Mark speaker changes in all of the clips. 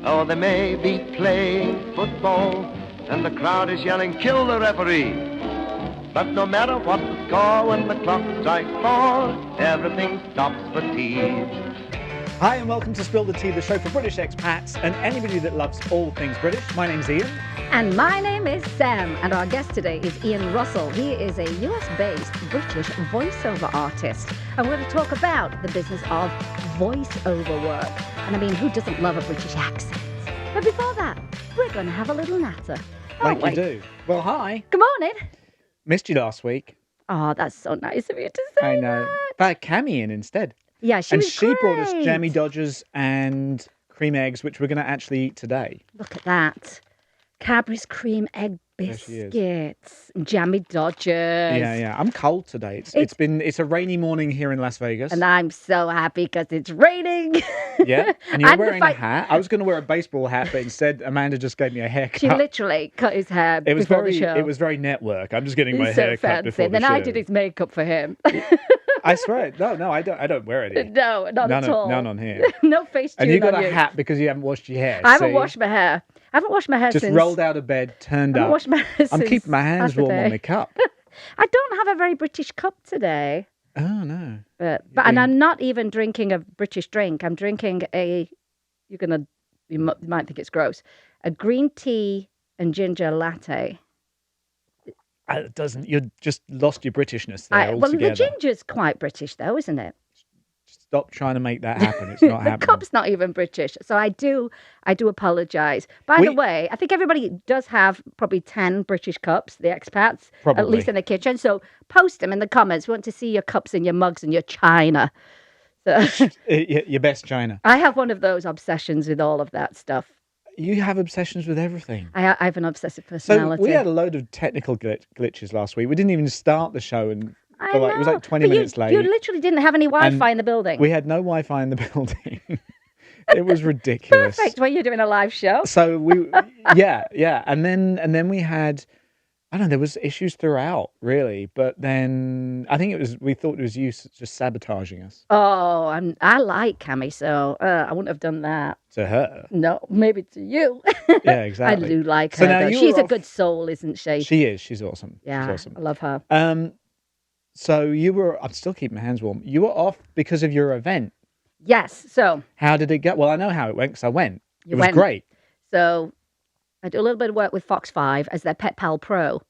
Speaker 1: Oh, they may be playing football and the crowd is yelling, kill the referee. But no matter what the score, when the clock strikes 4, everything stops for tea.
Speaker 2: Hi and welcome to Spill the Tea, the show for British expats and anybody that loves all things British. My name's Ian.
Speaker 3: And my name is Sam, and our guest today is Ian Russell. He is a US-based British voiceover artist, and we're going to talk about the business of voiceover work. And I mean, who doesn't love a British accent? But before that, we're going to have a little natter.
Speaker 2: Like you do. Well, hi.
Speaker 3: Good morning.
Speaker 2: Missed you last week.
Speaker 3: Oh, that's so nice of you to say.
Speaker 2: I know.
Speaker 3: That.
Speaker 2: But Camme in instead.
Speaker 3: Yeah, she
Speaker 2: brought us jammy dodgers and cream eggs, which we're going to actually eat today.
Speaker 3: Look at that. Cadbury's cream egg biscuits, jammy dodgers.
Speaker 2: Yeah. I'm cold today. It's a rainy morning here in Las Vegas.
Speaker 3: And I'm so happy because it's raining.
Speaker 2: Yeah, and you're wearing a hat. I was going to wear a baseball hat, but instead Amanda just gave me a haircut.
Speaker 3: She literally cut his hair before the show.
Speaker 2: It was very network. I'm just getting my hair cut before the show.
Speaker 3: Then I did his makeup for him.
Speaker 2: I swear, no, I don't wear any.
Speaker 3: No, not at all.
Speaker 2: None on here.
Speaker 3: No face tune.
Speaker 2: And you got a hat because you haven't washed your hair.
Speaker 3: I haven't washed my hair. I haven't washed my hair since.
Speaker 2: Just rolled out of bed, turned up.
Speaker 3: Washed my hair
Speaker 2: I'm keeping my hands warm on the cup.
Speaker 3: I don't have a very British cup today.
Speaker 2: Oh no.
Speaker 3: And I'm not even drinking a British drink. I'm drinking you might think it's gross, a green tea and ginger latte.
Speaker 2: It doesn't. You just lost your Britishness there altogether.
Speaker 3: Well, the ginger's quite British, though, isn't it?
Speaker 2: Stop trying to make that happen. It's not happening.
Speaker 3: The cup's not even British, so I do apologise. By the way, I think everybody does have probably 10 British cups, the expats,
Speaker 2: probably.
Speaker 3: At least in the kitchen. So post them in the comments. We want to see your cups and your mugs and your china. So,
Speaker 2: your best china.
Speaker 3: I have one of those obsessions with all of that stuff.
Speaker 2: You have obsessions with everything.
Speaker 3: I have an obsessive personality.
Speaker 2: So we had a load of technical glitches last week. We didn't even start the show, and
Speaker 3: it
Speaker 2: was like 20 minutes late.
Speaker 3: You literally didn't have any Wi-Fi in the building.
Speaker 2: We had no Wi-Fi in the building. It was ridiculous.
Speaker 3: Perfect when you're doing a live show.
Speaker 2: So yeah, and then we had. I don't know, there was issues throughout, really, but then I think we thought it was you just sabotaging us.
Speaker 3: Oh, I like Camme, so I wouldn't have done that.
Speaker 2: To her?
Speaker 3: No, maybe to you.
Speaker 2: Yeah, exactly.
Speaker 3: I do like her, though. She's a good soul, isn't she?
Speaker 2: She is, she's awesome.
Speaker 3: Yeah,
Speaker 2: she's awesome.
Speaker 3: I love her.
Speaker 2: So I'm still keeping my hands warm. You were off because of your event.
Speaker 3: Yes, so.
Speaker 2: How did it go? Well, I know how it went because I went. It was great.
Speaker 3: So I do a little bit of work with Fox 5 as their Pet Pal Pro.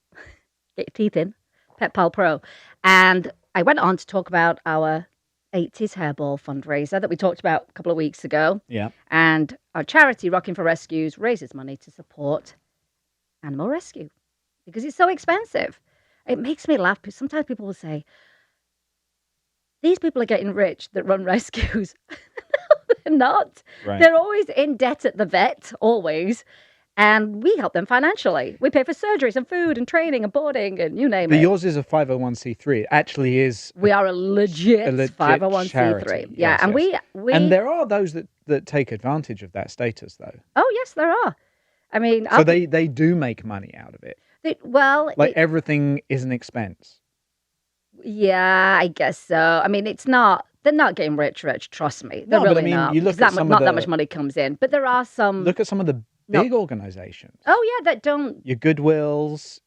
Speaker 3: Get your teeth in. Pet Pal Pro. And I went on to talk about our 80s hairball fundraiser that we talked about a couple of weeks ago.
Speaker 2: Yeah.
Speaker 3: And our charity, Rocking for Rescues, raises money to support animal rescue because it's so expensive. It makes me laugh because sometimes people will say, these people are getting rich that run rescues. No, they're not.
Speaker 2: Right.
Speaker 3: They're always in debt at the vet, always. And we help them financially. We pay for surgeries and food and training and boarding and you name it.
Speaker 2: But yours is a 501c3. It actually is.
Speaker 3: We are a legit 501c3.
Speaker 2: Charity.
Speaker 3: Yeah,
Speaker 2: yes,
Speaker 3: and
Speaker 2: yes.
Speaker 3: we
Speaker 2: And there are those that take advantage of that status, though.
Speaker 3: Oh, yes, there are. I mean...
Speaker 2: So they do make money out of it. Everything is an expense.
Speaker 3: Yeah, I guess so. I mean, they're not getting rich, trust me. They're really not.
Speaker 2: You look at
Speaker 3: not that much money comes in. But there are some...
Speaker 2: Look at some of the big organisations.
Speaker 3: Oh, yeah, that don't...
Speaker 2: Your Goodwills,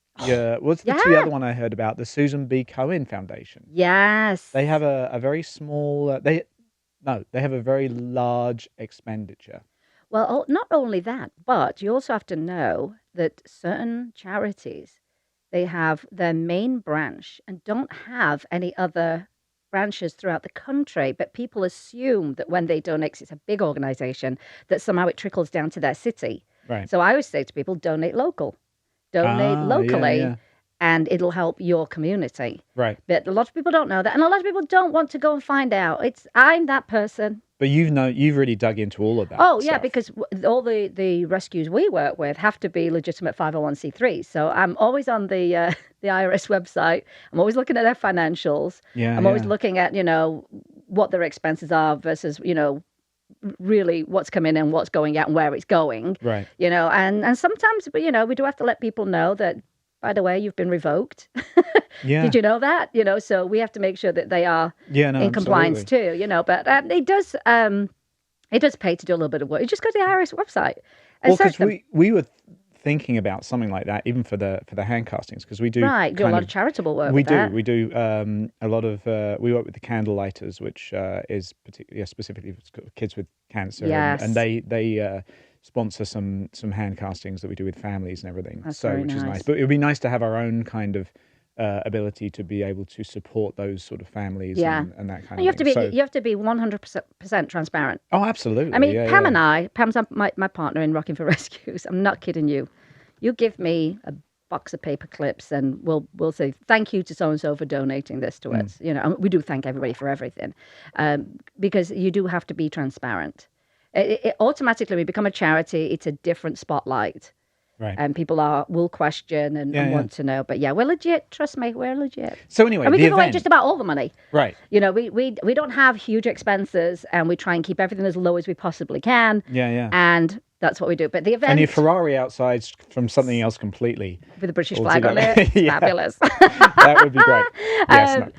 Speaker 2: what's the two other one I heard about? The Susan B. Cohen Foundation.
Speaker 3: Yes.
Speaker 2: They have a very small... they have a very large expenditure.
Speaker 3: Well, not only that, but you also have to know that certain charities, they have their main branch and don't have any other branches throughout the country, but people assume that when they donate, 'cause it's a big organisation, that somehow it trickles down to their city.
Speaker 2: Right.
Speaker 3: So I always say to people, donate locally,
Speaker 2: yeah.
Speaker 3: And it'll help your community.
Speaker 2: Right.
Speaker 3: But a lot of people don't know that, and a lot of people don't want to go and find out. I'm that person.
Speaker 2: But you've really dug into all of that.
Speaker 3: Oh, yeah,
Speaker 2: stuff.
Speaker 3: because all the rescues we work with have to be legitimate 501c3. So I'm always on the IRS website. I'm always looking at their financials.
Speaker 2: Yeah,
Speaker 3: I'm always looking at, what their expenses are versus, really what's coming in, what's going out and where it's going.
Speaker 2: Right.
Speaker 3: And sometimes, we do have to let people know that, by the way, you've been revoked.
Speaker 2: Yeah.
Speaker 3: Did you know that? So we have to make sure that they are in compliance too, But It does pay to do a little bit of work. You just go to the IRS website and
Speaker 2: Well,
Speaker 3: search
Speaker 2: because
Speaker 3: them.
Speaker 2: we were thinking about something like that, even for the hand castings, because we do
Speaker 3: Right, do a
Speaker 2: kind
Speaker 3: lot of charitable work
Speaker 2: we
Speaker 3: with
Speaker 2: do
Speaker 3: that.
Speaker 2: we do a lot of we work with the candle lighters, which is specifically for kids with cancer,
Speaker 3: Yes.
Speaker 2: and they sponsor some hand castings that we do with families and everything.
Speaker 3: That's
Speaker 2: so
Speaker 3: very
Speaker 2: which is
Speaker 3: nice.
Speaker 2: nice. But it would be nice to have our own kind of ability to be able to support those sort of families
Speaker 3: Yeah.
Speaker 2: and that kind
Speaker 3: And you
Speaker 2: of
Speaker 3: have to
Speaker 2: thing.
Speaker 3: be
Speaker 2: So,
Speaker 3: you have to be 100% transparent.
Speaker 2: oh, absolutely.
Speaker 3: I mean,
Speaker 2: yeah,
Speaker 3: Pam
Speaker 2: yeah.
Speaker 3: and I, Pam's my partner in Rocking for Rescues. I'm not kidding you. You give me a box of paper clips, and we'll say thank you to so and so for donating this to us. You know, and we do thank everybody for everything, because you do have to be transparent. It automatically, when we become a charity, it's a different spotlight,
Speaker 2: Right.
Speaker 3: and people will question and
Speaker 2: Yeah.
Speaker 3: want to know. But yeah, we're legit. Trust me, we're legit.
Speaker 2: So anyway,
Speaker 3: And we
Speaker 2: the
Speaker 3: give away
Speaker 2: event.
Speaker 3: just about all the money.
Speaker 2: Right.
Speaker 3: You know, we don't have huge expenses, and we try and keep everything as low as we possibly can.
Speaker 2: Yeah, yeah.
Speaker 3: And that's what we do. But the event
Speaker 2: And your Ferrari outside's from something else completely.
Speaker 3: with the British flag on
Speaker 2: altogether.
Speaker 3: it, it's
Speaker 2: Yeah.
Speaker 3: fabulous.
Speaker 2: That would be great. Yes, no.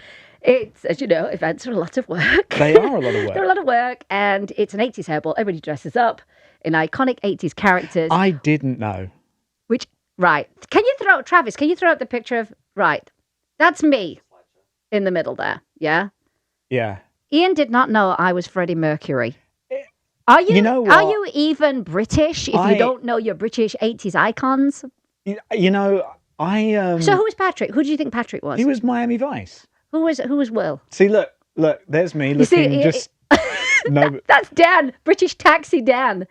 Speaker 3: It's, as you know, events are a lot of work.
Speaker 2: They are a lot of work.
Speaker 3: They're a lot of work, and it's an 80s hairball. Everybody dresses up in iconic 80s characters.
Speaker 2: I didn't know.
Speaker 3: Which, right. Travis, can you throw up the picture of, right, that's me in the middle there, yeah?
Speaker 2: Yeah.
Speaker 3: Ian did not know I was Freddie Mercury. Are you,
Speaker 2: You know
Speaker 3: are
Speaker 2: what?
Speaker 3: you even British if
Speaker 2: I-
Speaker 3: you don't know your British 80s icons?
Speaker 2: You know, I
Speaker 3: So who was Patrick? Who do you think Patrick was?
Speaker 2: he was Miami Vice.
Speaker 3: Who was Will?
Speaker 2: See, look, there's me
Speaker 3: You see,
Speaker 2: looking just no
Speaker 3: That's Dan, British Taxi Dan.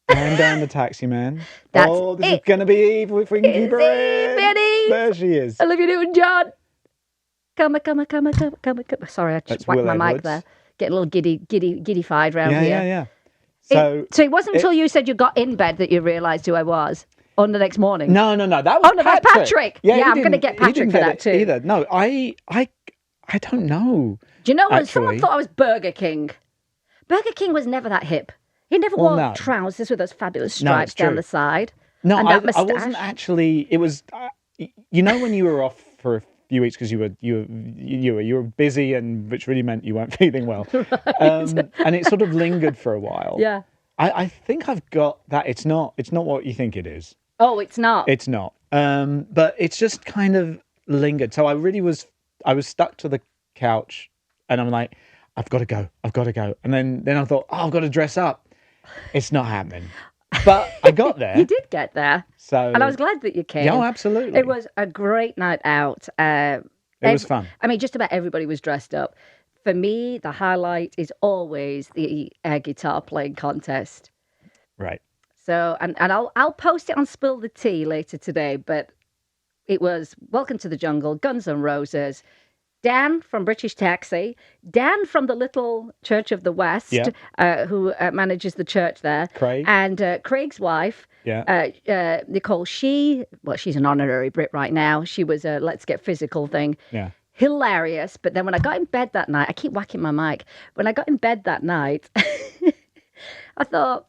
Speaker 2: man down the taxi man.
Speaker 3: That's
Speaker 2: oh, this is
Speaker 3: it.
Speaker 2: gonna be Eve if we can keep her
Speaker 3: It's
Speaker 2: in.
Speaker 3: Eve.
Speaker 2: There she is.
Speaker 3: Olivia Newton-John. Come. Sorry, I just
Speaker 2: That's
Speaker 3: whacked
Speaker 2: Will
Speaker 3: my mic
Speaker 2: Edwards.
Speaker 3: there. Getting a little giddy-fied round
Speaker 2: Yeah,
Speaker 3: here.
Speaker 2: yeah, yeah. So
Speaker 3: So it wasn't until you said you got in bed that you realised who I was on the next morning.
Speaker 2: no, that was
Speaker 3: Oh, no, that's Patrick. Yeah,
Speaker 2: he
Speaker 3: I'm gonna
Speaker 2: didn't-
Speaker 3: get
Speaker 2: he
Speaker 3: Patrick
Speaker 2: didn't
Speaker 3: for
Speaker 2: get
Speaker 3: that
Speaker 2: it
Speaker 3: too.
Speaker 2: Either. No, I don't know.
Speaker 3: Do you know what? Someone
Speaker 2: Actually-
Speaker 3: thought I was Burger King. Burger King was never that hip. He never
Speaker 2: Well,
Speaker 3: wore
Speaker 2: no.
Speaker 3: trousers with those fabulous
Speaker 2: No,
Speaker 3: stripes
Speaker 2: it's
Speaker 3: down
Speaker 2: true.
Speaker 3: the side.
Speaker 2: No,
Speaker 3: and
Speaker 2: I
Speaker 3: that
Speaker 2: wasn't
Speaker 3: moustache.
Speaker 2: actually. It was, you know, when you were off for a few weeks because you were busy, and which really meant you weren't feeling well, and it sort of lingered for a while.
Speaker 3: Yeah.
Speaker 2: I think I've got that. It's not what you think it is.
Speaker 3: Oh, it's not.
Speaker 2: It's not. But it's just kind of lingered. So I was stuck to the couch, and I'm like, I've got to go. And then I thought, oh, I've got to dress up. It's not happening. But I got there.
Speaker 3: You did get there.
Speaker 2: So
Speaker 3: And I was glad that you came.
Speaker 2: Yeah, absolutely.
Speaker 3: It was a great night out.
Speaker 2: It was fun.
Speaker 3: I mean, just about everybody was dressed up. For me, the highlight is always the air guitar playing contest.
Speaker 2: Right.
Speaker 3: So, and I'll post it on Spill the Tea later today, but it was Welcome to the Jungle, Guns N' Roses, Dan from British Taxi, Dan from the Little Church of the West,
Speaker 2: Yeah.
Speaker 3: who manages the church there,
Speaker 2: Craig.
Speaker 3: and Craig's wife,
Speaker 2: Yeah.
Speaker 3: Nicole. She's an honorary Brit right now. She was a Let's Get Physical thing.
Speaker 2: Yeah.
Speaker 3: Hilarious. But then when I got in bed that night, I keep whacking my mic. When I got in bed that night, I thought,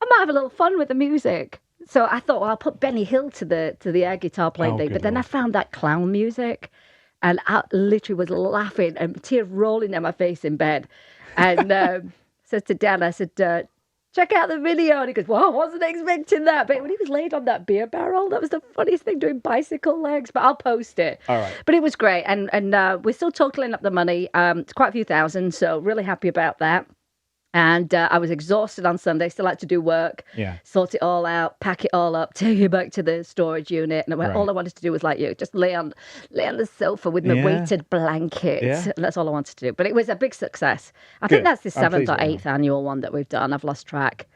Speaker 3: I might have a little fun with the music. So I thought, well, I'll put Benny Hill to the air guitar playing thing.
Speaker 2: good
Speaker 3: But then I
Speaker 2: Lord.
Speaker 3: found that clown music, and I literally was laughing and tears rolling down my face in bed. And said to Dan, I said, check out the video. And he goes, well, I wasn't expecting that. But when he was laid on that beer barrel, that was the funniest thing, doing bicycle legs. But I'll post it.
Speaker 2: All right.
Speaker 3: But it was great. And we're still totaling up the money. It's quite a few thousand, so really happy about that. And I was exhausted on Sunday, still had to do work,
Speaker 2: Yeah.
Speaker 3: sort it all out, pack it all up, take it back to the storage unit. And
Speaker 2: Right.
Speaker 3: all I wanted to do was like you, just lay on the sofa with my
Speaker 2: Yeah.
Speaker 3: weighted blanket.
Speaker 2: Yeah.
Speaker 3: And that's all I wanted to do. But it was a big success. I think
Speaker 2: Good.
Speaker 3: that's the
Speaker 2: I'm
Speaker 3: 7th
Speaker 2: pleased
Speaker 3: or
Speaker 2: with that
Speaker 3: 8th annual one that we've done. I've lost track.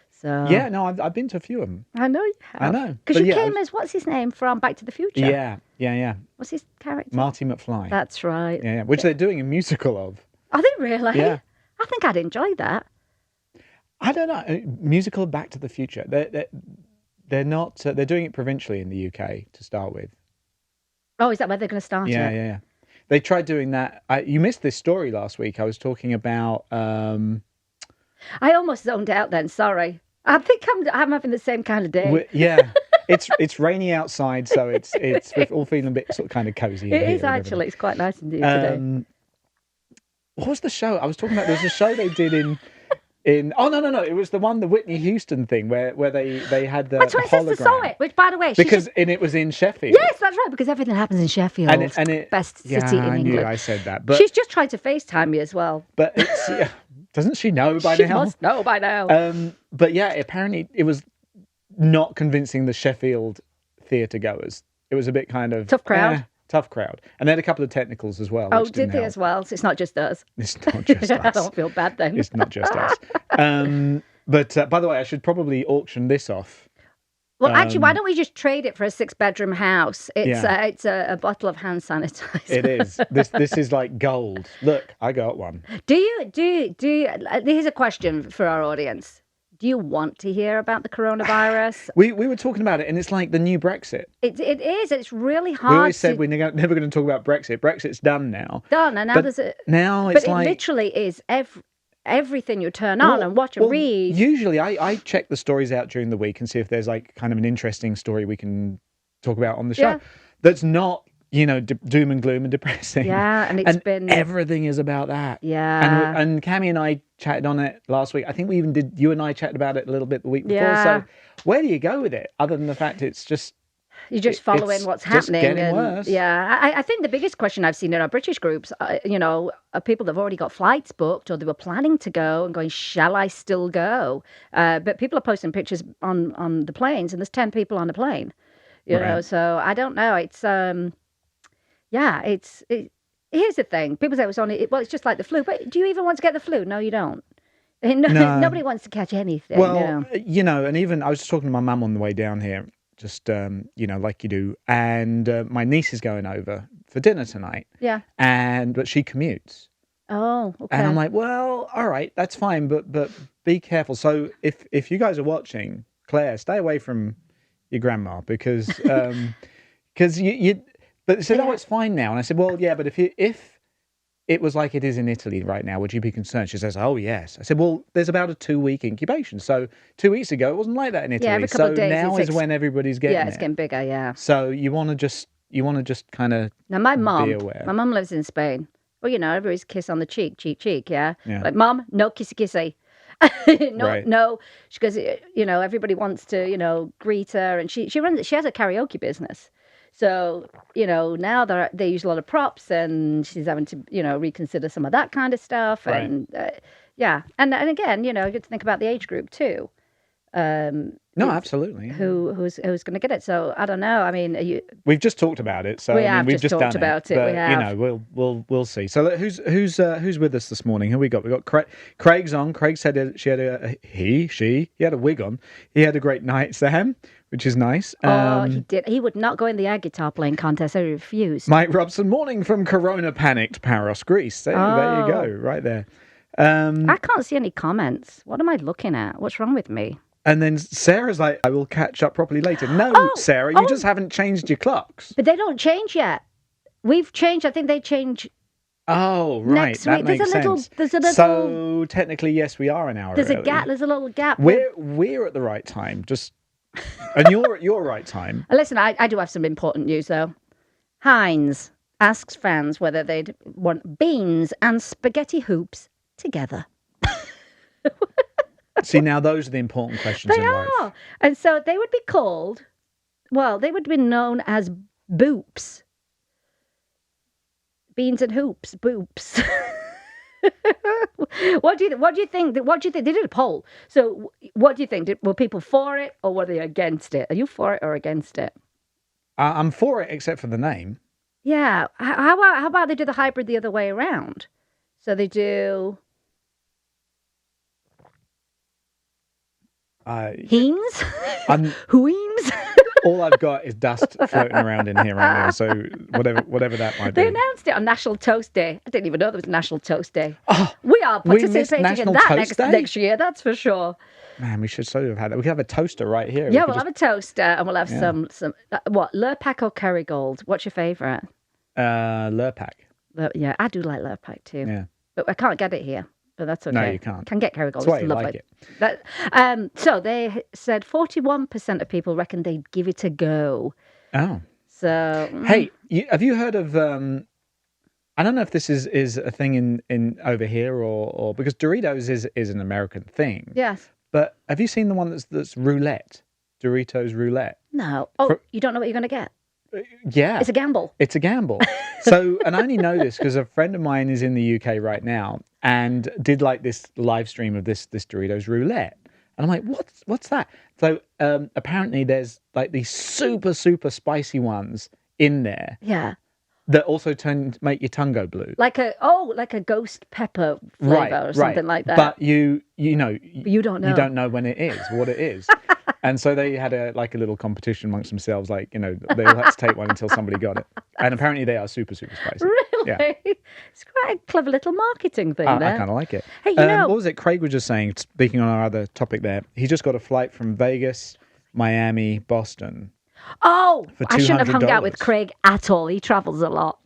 Speaker 3: So
Speaker 2: Yeah. No, I've been to a few of them.
Speaker 3: I know you have.
Speaker 2: I know.
Speaker 3: Because
Speaker 2: But
Speaker 3: you
Speaker 2: yeah,
Speaker 3: came as, what's his name, from Back to the Future?
Speaker 2: Yeah.
Speaker 3: What's his character?
Speaker 2: Marty McFly.
Speaker 3: That's right.
Speaker 2: Yeah. Which they're doing a musical of.
Speaker 3: Are they really?
Speaker 2: Yeah.
Speaker 3: I think I'd enjoy that.
Speaker 2: I don't know. Musical of Back to the Future. They're not. They're doing it provincially in the UK to start with.
Speaker 3: Oh, is that where they're going to start
Speaker 2: Yeah,
Speaker 3: it?
Speaker 2: yeah. They tried doing that. You missed this story last week. I was talking about.
Speaker 3: I almost zoned out then. Sorry. I think I'm having the same kind of day.
Speaker 2: Yeah, it's rainy outside, so we're all feeling a bit sort of kind of cozy.
Speaker 3: It is actually. It's quite nice indeed today.
Speaker 2: What was the show I was talking about? There was a show they did No, it was the Whitney Houston thing where they had the
Speaker 3: My twin sister saw
Speaker 2: hologram.
Speaker 3: it, which, by the way,
Speaker 2: It was in Sheffield.
Speaker 3: yes, that's right, because everything happens in Sheffield.
Speaker 2: And it
Speaker 3: Best city
Speaker 2: yeah,
Speaker 3: in
Speaker 2: I
Speaker 3: England.
Speaker 2: knew I said that. But
Speaker 3: She's just tried to FaceTime me as well.
Speaker 2: But it's doesn't she know by
Speaker 3: She
Speaker 2: now?
Speaker 3: must know by now.
Speaker 2: But yeah, apparently it was not convincing the Sheffield theatre goers. It was a bit kind of
Speaker 3: Tough crowd.
Speaker 2: Tough crowd. And they had a couple of technicals as well.
Speaker 3: Oh,
Speaker 2: which
Speaker 3: did they
Speaker 2: help.
Speaker 3: as well? So it's not just us.
Speaker 2: It's not just us.
Speaker 3: I don't feel bad then.
Speaker 2: It's not just us. But by the way, I should probably auction this off.
Speaker 3: Well, actually, why don't we just trade it for a 6-bedroom house? It's
Speaker 2: Yeah.
Speaker 3: It's a bottle of hand sanitizer.
Speaker 2: It is. This is like gold. Look, I got one.
Speaker 3: Do you? Here's a question for our audience. Do you want to hear about the coronavirus?
Speaker 2: We were talking about it, and it's like the new Brexit.
Speaker 3: It is. It's really hard.
Speaker 2: We always said we're never going to talk about Brexit. Brexit's done now.
Speaker 3: Done, and now
Speaker 2: But
Speaker 3: there's a.
Speaker 2: Now
Speaker 3: But
Speaker 2: it's
Speaker 3: it
Speaker 2: like
Speaker 3: literally is everything you turn on and watch and read.
Speaker 2: Usually, I check the stories out during the week and see if there's like kind of an interesting story we can talk about on the show.
Speaker 3: Yeah.
Speaker 2: That's not doom and gloom and depressing.
Speaker 3: Yeah, and it's been
Speaker 2: everything is about that.
Speaker 3: Yeah.
Speaker 2: And Camme and I chatted on it last week. I think we even did. You and I chatted about it a little bit the week before.
Speaker 3: Yeah.
Speaker 2: So where do you go with it? Other than the fact it's just.
Speaker 3: You're just following what's
Speaker 2: just
Speaker 3: happening.
Speaker 2: getting worse.
Speaker 3: Yeah, I think the biggest question I've seen in our British groups, are people that have already got flights booked or they were planning to go and going, shall I still go? But people are posting pictures on the planes, and there's 10 people on the plane. You know, so I don't know. It's here's the thing. People say it's just like the flu. But do you even want to get the flu? No, you don't.
Speaker 2: No.
Speaker 3: Nobody wants to catch anything.
Speaker 2: Well,
Speaker 3: and
Speaker 2: even I was just talking to my mum on the way down here. Just like you do, and my niece is going over for dinner tonight.
Speaker 3: Yeah.
Speaker 2: But she commutes.
Speaker 3: Oh, okay.
Speaker 2: And I'm like, well, all right, that's fine, but be careful. So if you guys are watching, Claire, stay away from your grandma because you. But they said, oh, it's fine now, and I said, well, yeah, but if it was like it is in Italy right now, would you be concerned? She says, oh, yes. I said, well, there's about a 2-week incubation. So 2 weeks ago, it wasn't like that in Italy.
Speaker 3: Yeah, every couple of days
Speaker 2: now is when everybody's getting
Speaker 3: it's getting bigger, yeah.
Speaker 2: So you want to just kind of
Speaker 3: now, my
Speaker 2: aware.
Speaker 3: My mum lives in Spain. Well, everybody's kiss on the cheek, yeah?
Speaker 2: Yeah.
Speaker 3: Like, Mum, no kissy. No. She goes, everybody wants to, greet her. And she has a karaoke business. So, now they use a lot of props and she's having to, reconsider some of that kind of stuff.
Speaker 2: Right.
Speaker 3: And, And again, you have to think about the age group too.
Speaker 2: No, absolutely.
Speaker 3: Who's going to get it? So I don't know. I mean,
Speaker 2: we've just talked about it. So
Speaker 3: we have
Speaker 2: we've
Speaker 3: just talked
Speaker 2: done
Speaker 3: about it.
Speaker 2: But,
Speaker 3: We have.
Speaker 2: we'll see. So who's with us this morning? Who we got? We got Craig's on. Craig said she had he had a wig on. He had a great night, Sam, which is nice.
Speaker 3: He did. He would not go in the air guitar playing contest. I refused.
Speaker 2: Mike Robson, morning from Corona panicked Paros, Greece. There you go, right there.
Speaker 3: I can't see any comments. What am I looking at? What's wrong with me?
Speaker 2: And then Sarah's like, I will catch up properly later. No, Sarah, you just haven't changed your clocks.
Speaker 3: But they don't change yet. We've changed. I think they change.
Speaker 2: Oh, right.
Speaker 3: Next
Speaker 2: That
Speaker 3: week.
Speaker 2: makes sense.
Speaker 3: There's a little.
Speaker 2: So technically, yes, we are an hour
Speaker 3: There's
Speaker 2: early.
Speaker 3: a gap. There's a little gap.
Speaker 2: We're at the right time. And you're at your right time.
Speaker 3: Listen, I do have some important news though. Heinz asks fans whether they'd want beans and spaghetti hoops together.
Speaker 2: See, now those are the important questions in life.
Speaker 3: They are. And so they would be called, they would be known as boops. Beans and hoops, boops. What do you think? They did a poll. So what do you think? Were people for it or were they against it? Are you for it or against it?
Speaker 2: I'm for it, except for the name.
Speaker 3: Yeah. How about they do the hybrid the other way around? So they do... Heens? Whoeens?
Speaker 2: All I've got is dust floating around in here right now. So whatever that might be.
Speaker 3: They announced it on National Toast Day. I didn't even know there was National Toast Day.
Speaker 2: Oh,
Speaker 3: we are participating in
Speaker 2: National
Speaker 3: that
Speaker 2: Toast Day?
Speaker 3: next year, that's for sure.
Speaker 2: Man, we should so have had that. We could have a toaster right here.
Speaker 3: Yeah, we'll have a toaster and we'll have some what, Lurpak or Kerrygold? What's your favourite?
Speaker 2: Lurpak.
Speaker 3: Yeah, I do like Lurpak too.
Speaker 2: Yeah.
Speaker 3: But I can't get it here. But that's okay.
Speaker 2: No, you can't.
Speaker 3: Can get Kerrygold.
Speaker 2: That's why
Speaker 3: it's
Speaker 2: you
Speaker 3: lovely.
Speaker 2: like it.
Speaker 3: So they said 41% of people reckon they'd give it a go.
Speaker 2: Oh.
Speaker 3: So
Speaker 2: hey, have you heard of I don't know if this is a thing in over here or because Doritos is an American thing.
Speaker 3: Yes.
Speaker 2: But have you seen the one that's roulette? Doritos roulette.
Speaker 3: No. Oh, you don't know what you're going to get.
Speaker 2: Yeah.
Speaker 3: It's a gamble.
Speaker 2: It's a gamble. So, and I only know this because a friend of mine is in the UK right now and did like this live stream of this Doritos roulette. And I'm like, what's that? So apparently there's like these super spicy ones in there.
Speaker 3: Yeah.
Speaker 2: That also make your tongue go blue.
Speaker 3: Like a ghost pepper flavor or something like that.
Speaker 2: But you know,
Speaker 3: you don't know.
Speaker 2: You don't know when it is, what it is. And so they had a little competition amongst themselves, like, you know, they all had to take one until somebody got it. And apparently they are super spicy.
Speaker 3: Really?
Speaker 2: Yeah.
Speaker 3: It's quite a clever little marketing thing there.
Speaker 2: I kind of like it.
Speaker 3: Hey, you know...
Speaker 2: What was it Craig was just saying, speaking on our other topic there, he just got a flight from Vegas, Miami, Boston.
Speaker 3: Oh,
Speaker 2: for
Speaker 3: I shouldn't have hung out
Speaker 2: $200.
Speaker 3: with Craig at all. He travels a lot.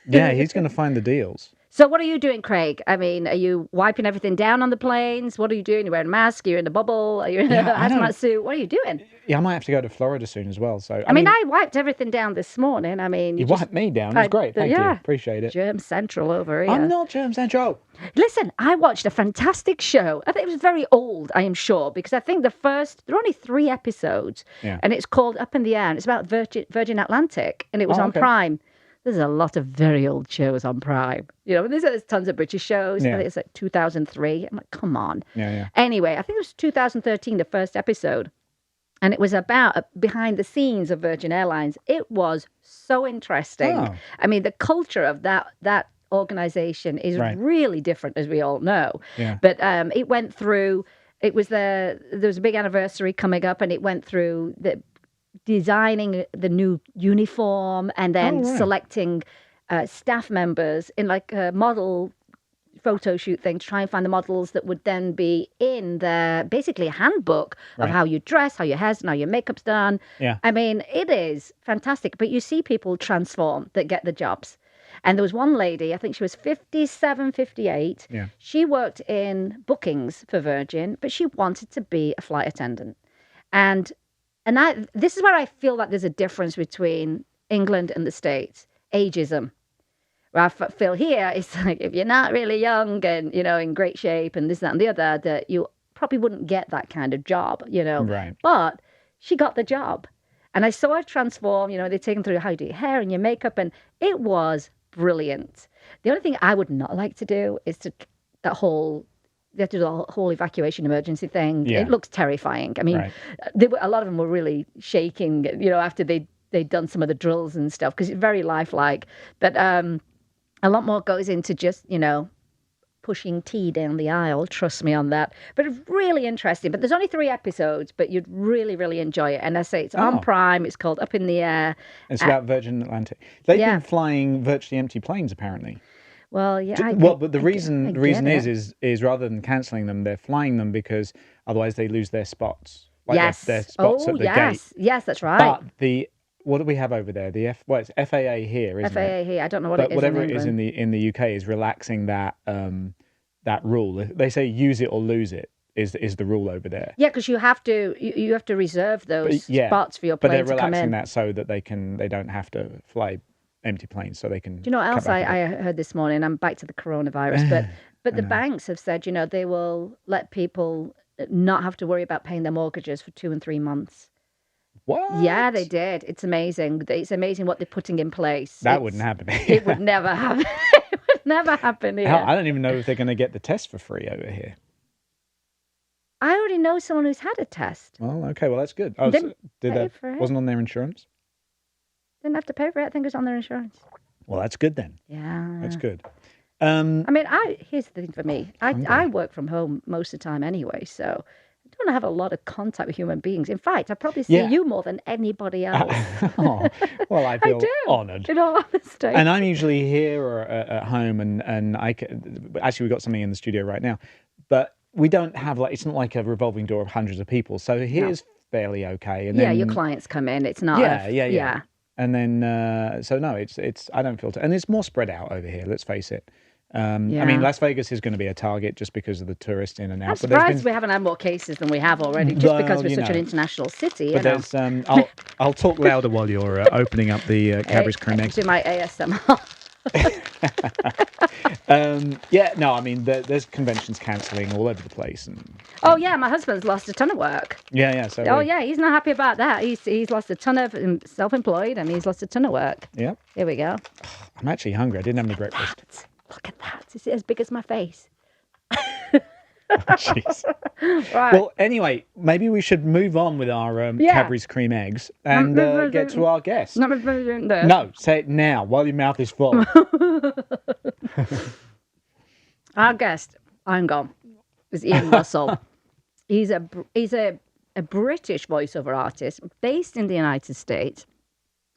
Speaker 2: Yeah, he's going to find the deals.
Speaker 3: So what are you doing, Craig? I mean, are you wiping everything down on the planes? What are you doing? You're wearing a mask? You're in a bubble? Are you in a hazmat suit? What are you doing?
Speaker 2: Yeah, I might have to go to Florida soon as well. So
Speaker 3: I mean, I wiped everything down this morning. I mean...
Speaker 2: You wiped me down. It was great. Thank you. Appreciate it.
Speaker 3: Germ Central over here.
Speaker 2: I'm not Germ Central.
Speaker 3: Listen, I watched a fantastic show. I think it was very old, I am sure, because I think there are only 3 episodes.
Speaker 2: Yeah.
Speaker 3: And it's called Up in the Air. And it's about Virgin Atlantic. And it was on Prime. There's a lot of very old shows on Prime. You know, there's tons of British shows.
Speaker 2: Yeah.
Speaker 3: I think it's like 2003. I'm like, come on.
Speaker 2: Yeah.
Speaker 3: Anyway, I think it was 2013, the first episode. And it was about behind the scenes of Virgin Airlines. It was so interesting.
Speaker 2: Oh.
Speaker 3: I mean, the culture of that organization is really different, as we all know.
Speaker 2: Yeah.
Speaker 3: But it went through, there was a big anniversary coming up, and it went through the designing the new uniform and then selecting staff members in like a model photo shoot thing to try and find the models that would then be in the basically a handbook of how you dress, how your hair's done, how your makeup's done.
Speaker 2: Yeah.
Speaker 3: I mean, it is fantastic. But you see people transform that get the jobs. And there was one lady, I think she was 57, 58.
Speaker 2: Yeah.
Speaker 3: She worked in bookings for Virgin, but she wanted to be a flight attendant. And this is where I feel like there's a difference between England and the States. Ageism. Where I feel here, it's like if you're not really young and, you know, in great shape and this, that, and the other, that you probably wouldn't get that kind of job, you know.
Speaker 2: Right.
Speaker 3: But she got the job. And I saw her transform, you know, they take them through how you do your hair and your makeup, and it was brilliant. The only thing I would not like to do is they have to do the whole evacuation emergency thing.
Speaker 2: Yeah.
Speaker 3: It looks terrifying. I mean, a lot of them were really shaking, you know, after they'd done some of the drills and stuff, because it's very lifelike. But a lot more goes into just, you know, pushing tea down the aisle. Trust me on that. But it's really interesting. But there's only 3 episodes, but you'd really, really enjoy it. And I say it's on Prime. It's called Up in the Air.
Speaker 2: It's about Virgin Atlantic. They've been flying virtually empty planes, apparently.
Speaker 3: Well, yeah.
Speaker 2: But the reason is rather than cancelling them, they're flying them because otherwise they lose their spots. Like their spots at the gate.
Speaker 3: Yes, that's right.
Speaker 2: But what do we have over there? It's FAA here, isn't it?
Speaker 3: FAA here. I don't know what it is.
Speaker 2: Whatever it is in the UK is relaxing that rule. They say use it or lose it is the rule over there.
Speaker 3: Yeah, because you have to reserve those spots for your plane to come in.
Speaker 2: But they're relaxing that so that they don't have to fly empty planes, so they can.
Speaker 3: Do you know what else I heard this morning? I'm back to the coronavirus, but the banks have said, you know, they will let people not have to worry about paying their mortgages for 2 and 3 months.
Speaker 2: What?
Speaker 3: Yeah, they did. It's amazing. It's amazing what they're putting in place.
Speaker 2: That wouldn't happen here.
Speaker 3: It would never happen. It would never happen here.
Speaker 2: I don't even know if they're going to get the test for free over here.
Speaker 3: I already know someone who's had a test.
Speaker 2: Well, okay. Well, that's good. Oh,
Speaker 3: didn't pay for it.
Speaker 2: Wasn't on their insurance?
Speaker 3: Didn't have to pay for it. I think it was on their insurance.
Speaker 2: Well, that's good then.
Speaker 3: Yeah.
Speaker 2: That's good.
Speaker 3: I mean, here's the thing for me. I work from home most of the time anyway, so I don't have a lot of contact with human beings. In fact, I probably see you more than anybody else.
Speaker 2: Well, I feel honoured.
Speaker 3: In all honesty.
Speaker 2: And I'm usually here or at home, and actually we've got something in the studio right now, but we don't have it's not like a revolving door of hundreds of people. So here's fairly okay. And then,
Speaker 3: your clients come in. It's not.
Speaker 2: Yeah. And then, so no, it's I don't feel, and it's more spread out over here. Let's face it. I mean, Las Vegas is going to be a target just because of the tourists in and out.
Speaker 3: I'm surprised we haven't had more cases than we have already, just because we're such an international city.
Speaker 2: But there's, I'll talk louder while you're opening up the Cadbury's Cream Eggs.
Speaker 3: Do my ASMR.
Speaker 2: No, I mean, there's conventions cancelling all over the place.
Speaker 3: Oh, yeah, my husband's lost a ton of work.
Speaker 2: Yeah, so...
Speaker 3: Oh, yeah, he's not happy about that. He's lost a ton of self-employed, and he's lost a ton of work.
Speaker 2: Yeah.
Speaker 3: Here we go.
Speaker 2: I'm actually hungry. I didn't have any breakfast.
Speaker 3: Look at that. Is it as big as my face?
Speaker 2: Jeez.
Speaker 3: Right.
Speaker 2: Well, anyway, maybe we should move on with our Cadbury's cream eggs and get to our guest. No, say it now while your mouth is full.
Speaker 3: Our guest, I'm gone, is Ian Russell. He's a British voiceover artist based in the United States.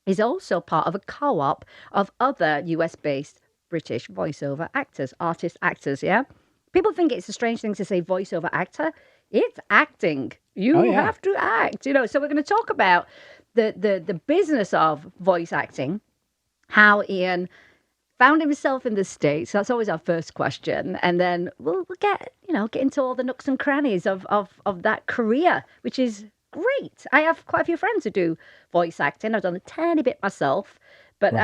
Speaker 3: He's also part of a co-op of other US-based British voiceover artists, actors, yeah? People think it's a strange thing to say voiceover actor. It's acting. You have to act, So we're going to talk about the business of voice acting, how Ian found himself in the States. That's always our first question. And then we'll get into all the nooks and crannies of that career, which is great. I have quite a few friends who do voice acting. I've done a tiny bit myself, but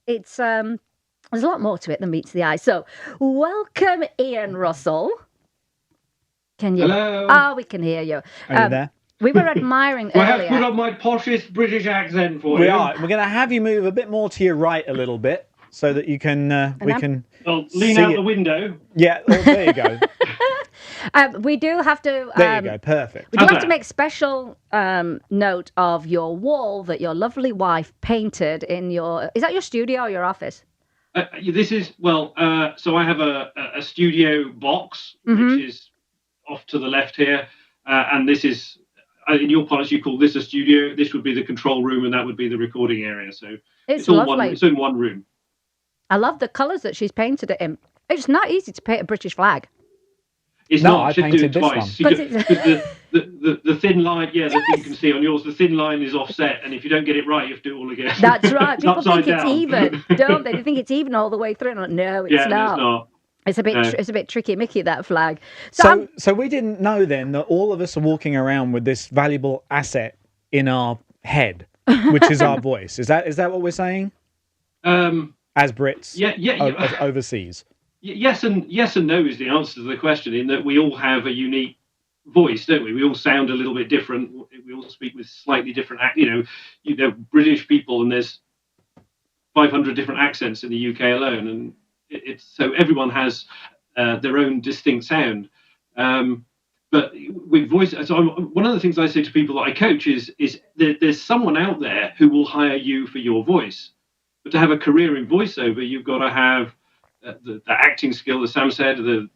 Speaker 3: it's there's a lot more to it than meets the eye. So, welcome, Ian Russell. Can you?
Speaker 4: Hello.
Speaker 3: Oh, we can hear you.
Speaker 2: Are you there?
Speaker 3: We were admiring
Speaker 4: I
Speaker 3: earlier.
Speaker 4: have to put on my poshest British accent for
Speaker 2: We
Speaker 4: you.
Speaker 2: are. We're going to have you move a bit more to your right a little bit so that you can
Speaker 4: Well, lean
Speaker 2: see
Speaker 4: out
Speaker 2: it.
Speaker 4: the window.
Speaker 2: Yeah, well, there you go.
Speaker 3: We do have to.
Speaker 2: There you go. Perfect.
Speaker 3: We do have
Speaker 4: Okay.
Speaker 3: to make special note of your wall that your lovely wife painted in your. Is that your studio or your office?
Speaker 4: This is, so I have a studio box, which is off to the left here. And this is, in your policy, you call this a studio. This would be the control room, and that would be the recording area. So
Speaker 3: It's
Speaker 4: all
Speaker 3: lovely.
Speaker 4: it's in one room.
Speaker 3: I love the colours that she's painted it in. It's not easy to paint a British flag.
Speaker 4: It's
Speaker 2: No,
Speaker 4: not.
Speaker 2: I
Speaker 4: You should do
Speaker 2: painted
Speaker 4: it
Speaker 2: this
Speaker 4: twice.
Speaker 3: one.
Speaker 4: Because the thin line, the thing you can see on yours, the thin line is offset, and if you don't get it right, you have to do it all again.
Speaker 3: That's right. People
Speaker 4: Upside
Speaker 3: think it's
Speaker 4: down.
Speaker 3: even, don't they? They think it's even all the way through. No, it's
Speaker 4: Yeah,
Speaker 3: not.
Speaker 4: it's not.
Speaker 3: It's a bit.
Speaker 4: No.
Speaker 3: It's a bit tricky, Mickey. That flag. So,
Speaker 2: So we didn't know then that all of us are walking around with this valuable asset in our head, which is our voice. Is that what we're saying? As Brits, as overseas.
Speaker 4: Yes and no is the answer to the question. In that we all have a unique voice, don't we? We all sound a little bit different. We all speak with slightly different. British people, and there's 500 different accents in the UK alone, and it's so everyone has their own distinct sound. But with voice, so one of the things I say to people that I coach is there's someone out there who will hire you for your voice. But to have a career in voiceover, you've got to have the acting skill, as Sam said. You've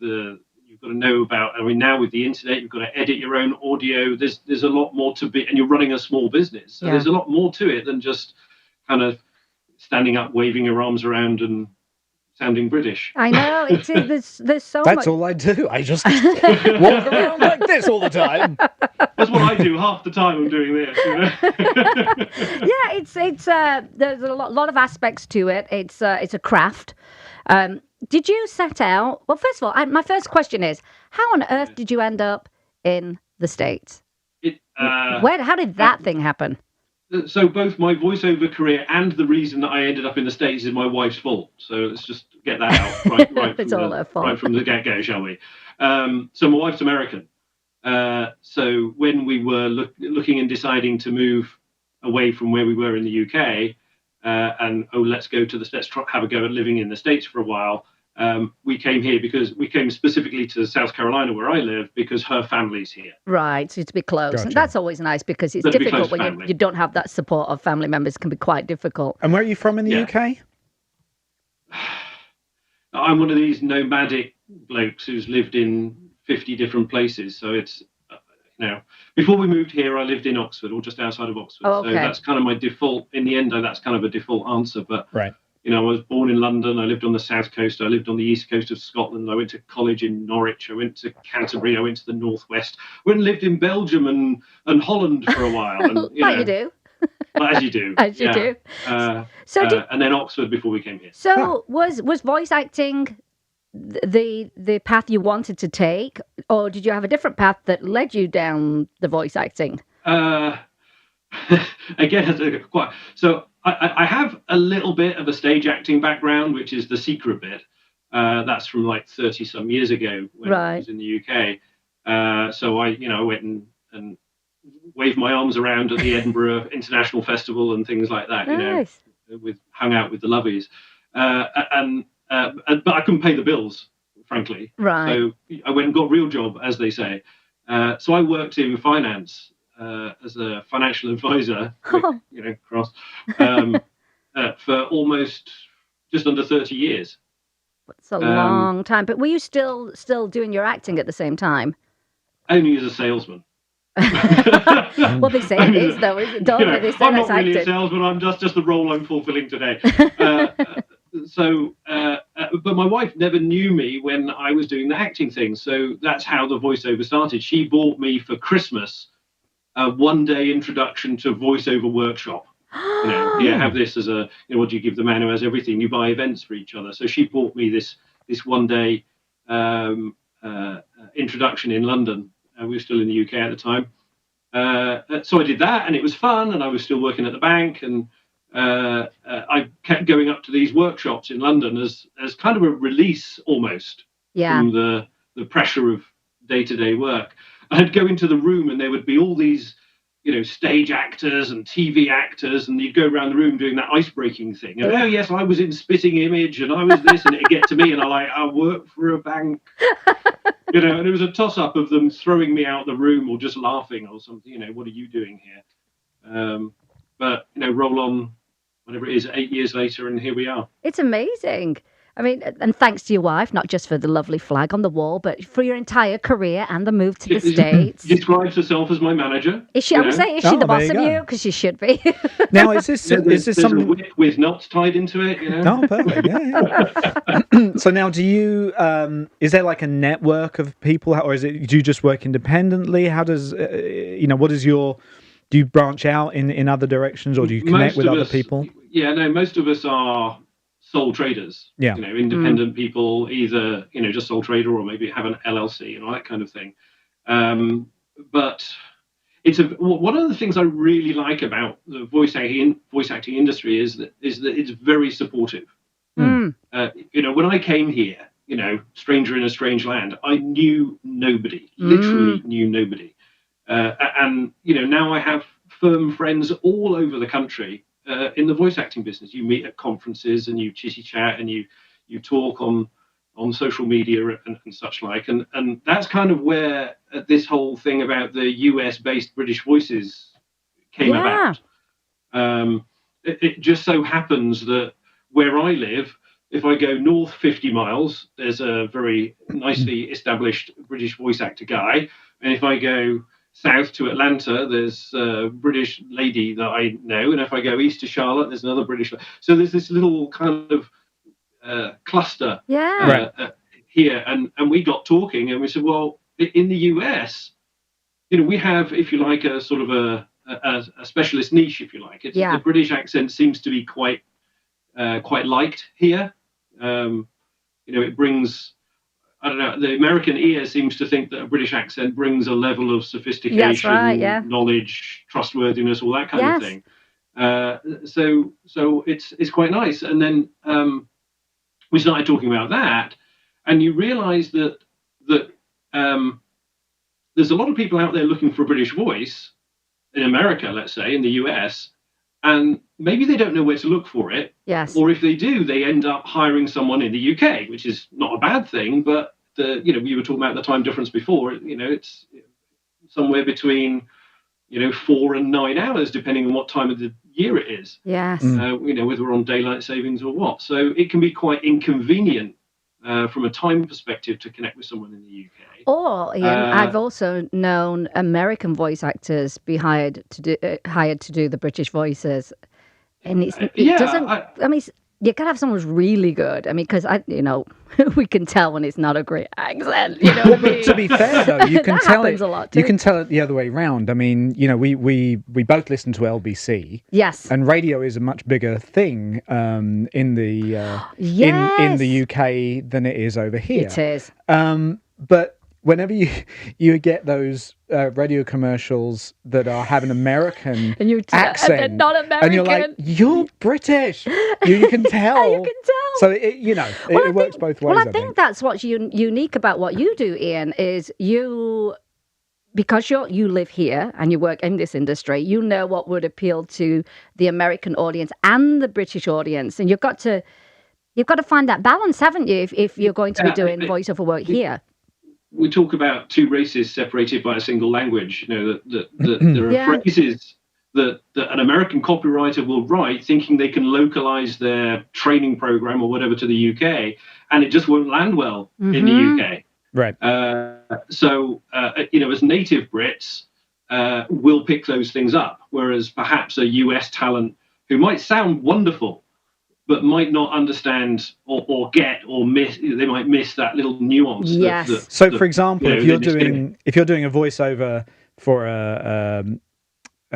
Speaker 4: got to know about. I mean, now with the internet, you've got to edit your own audio. There's a lot more to be, and you're running a small business, so there's a lot more to it than just kind of standing up, waving your arms around, and sounding British.
Speaker 3: I know it is. There's so much.
Speaker 2: That's all I do. I just walk around like this all the time.
Speaker 4: That's what I do half the time. I'm doing this.
Speaker 3: Yeah, it's there's a lot of aspects to it. It's a craft. Did you set out? Well, first of all, my first question is, how on earth did you end up in the States? How did that thing happen?
Speaker 4: So both my voiceover career and the reason that I ended up in the States is my wife's fault. So let's just get that out right
Speaker 3: It's all her fault.
Speaker 4: right from the get-go, shall we? So my wife's American. So when we were looking and deciding to move away from where we were in the UK, let's have a go at living in the States for a while. We came here because we came specifically to South Carolina, where I live, because her family's here.
Speaker 3: Right, so to be close.
Speaker 2: Gotcha.
Speaker 3: And that's always nice because it's
Speaker 4: But to be
Speaker 3: difficult
Speaker 4: close
Speaker 3: when
Speaker 4: family.
Speaker 3: you don't have that support of family members. It can be quite difficult.
Speaker 2: And where are you from in the UK?
Speaker 4: I'm one of these nomadic blokes who's lived in 50 different places. So it's, before we moved here, I lived in Oxford, or just outside of Oxford.
Speaker 3: Oh, okay.
Speaker 4: So that's kind of my default. In the end, though, that's kind of a default answer. But
Speaker 2: Right.
Speaker 4: I was born in London. I lived on the south coast. I lived on the east coast of Scotland. I went to college in Norwich. I went to Canterbury. I went to the northwest. Went and lived in Belgium and Holland for a while. And,
Speaker 3: You do.
Speaker 4: Well, as you do.
Speaker 3: As you do.
Speaker 4: And then Oxford before we came here.
Speaker 3: So was voice acting the path you wanted to take, or did you have a different path that led you down the voice acting?
Speaker 4: Again, so I have a little bit of a stage acting background, which is the secret bit. That's from like 30 some years ago when I
Speaker 3: Right.
Speaker 4: was in the UK. So I went and waved my arms around at the Edinburgh International Festival and things like that.
Speaker 3: Nice.
Speaker 4: Hung out with the lovies, but I couldn't pay the bills, frankly.
Speaker 3: Right.
Speaker 4: So I went and got a real job, as they say. So I worked in finance as a financial advisor, cross, for almost just under 30 years.
Speaker 3: It's a long time. But were you still doing your acting at the same time?
Speaker 4: Only as a salesman.
Speaker 3: Well, they say it is, though, isn't it? Don't they? They say
Speaker 4: I'm
Speaker 3: that's
Speaker 4: not really
Speaker 3: acting.
Speaker 4: a salesman. I'm just the role I'm fulfilling today. But my wife never knew me when I was doing the acting thing. So that's how the voiceover started. She bought me for Christmas a one-day introduction to voiceover workshop. Here, have this as a, what do you give the man who has everything? You buy events for each other. So she bought me this one-day introduction in London. We were still in the UK at the time. So I did that, and it was fun, and I was still working at the bank, and I kept going up to these workshops in London as kind of a release almost from the pressure of day-to-day work. I'd go into the room, and there would be all these stage actors and TV actors, and you'd go around the room doing that ice-breaking thing. And, oh, yes, I was in Spitting Image, and I was this, and it'd get to me, and I work for a bank. And it was a toss-up of them throwing me out the room or just laughing or something, what are you doing here? But, roll on, whatever it is, 8 years later, and here we are.
Speaker 3: It's amazing. I mean, and thanks to your wife, not just for the lovely flag on the wall, but for your entire career and the move to the States.
Speaker 4: She describes herself as my manager.
Speaker 3: Is she? I would say, is she the boss of you? Because she should be.
Speaker 2: Now, is this something
Speaker 4: a whip with knots tied into it?
Speaker 2: Oh, perfect. Yeah. So now, do you? Is there like a network of people, or do you just work independently? How does what is your? Do you branch out in other directions, or do you connect with other people?
Speaker 4: Yeah, no. Most of us are sole traders, independent people, either, just sole trader or maybe have an LLC and all that kind of thing. But one of the things I really like about the voice acting industry is that it's very supportive. When I came here, stranger in a strange land, I knew nobody, literally knew nobody. And now I have firm friends all over the country. In the voice acting business, you meet at conferences and you chitty chat and you talk on social media and such like, and that's kind of where this whole thing about the US-based British voices came about. It just so happens that where I live, if I go north 50 miles, there's a very nicely established British voice actor guy, and if I go south to Atlanta, there's a British lady that I know, and if I go east to Charlotte, there's another British. So there's this little kind of cluster here, and we got talking, and we said, well, in the US, we have, if you like, a sort of a specialist niche, if you like. The British accent seems to be quite liked here. It brings. I don't know, the American ear seems to think that a British accent brings a level of sophistication, knowledge, trustworthiness, all that kind of thing. So it's quite nice. And then we started talking about that, and you realise that there's a lot of people out there looking for a British voice in America, let's say, in the US, and maybe they don't know where to look for it.
Speaker 3: Yes.
Speaker 4: Or if they do, they end up hiring someone in the UK, which is not a bad thing. But we were talking about the time difference before. It's somewhere between 4 and 9 hours, depending on what time of the year it is.
Speaker 3: Yes.
Speaker 4: Whether we're on daylight savings or what. So it can be quite inconvenient from a time perspective to connect with someone in the UK.
Speaker 3: Or Ian, I've also known American voice actors be hired to do the British voices, and it doesn't. I mean, you gotta have someone who's really good. I mean, because we can tell when it's not a great accent.
Speaker 2: But to be fair, though, you can tell it.
Speaker 3: A lot too.
Speaker 2: You can tell it the other way around. I mean, we both listen to LBC.
Speaker 3: Yes.
Speaker 2: And radio is a much bigger thing in the UK than it is over here.
Speaker 3: It is.
Speaker 2: But whenever you get those radio commercials that have an American
Speaker 3: And
Speaker 2: accent,
Speaker 3: and they're not American.
Speaker 2: and you're like, you're British. You can tell.
Speaker 3: You can tell.
Speaker 2: So it works both ways.
Speaker 3: Well, I think that's what's unique about what you do, Ian, is because you live here and you work in this industry, you know what would appeal to the American audience and the British audience, and you've got to find that balance, haven't you? If you're going to be doing voiceover work here.
Speaker 4: We talk about two races separated by a single language. That there are phrases that an American copywriter will write thinking they can localize their training program or whatever to the UK, and it just won't land well in the UK.
Speaker 2: Right.
Speaker 4: So as native Brits, we'll pick those things up, whereas perhaps a US talent who might sound wonderful, but might not understand or get or miss. They might miss that little nuance.
Speaker 3: Yes.
Speaker 2: So, for example, if you're doing a voiceover for a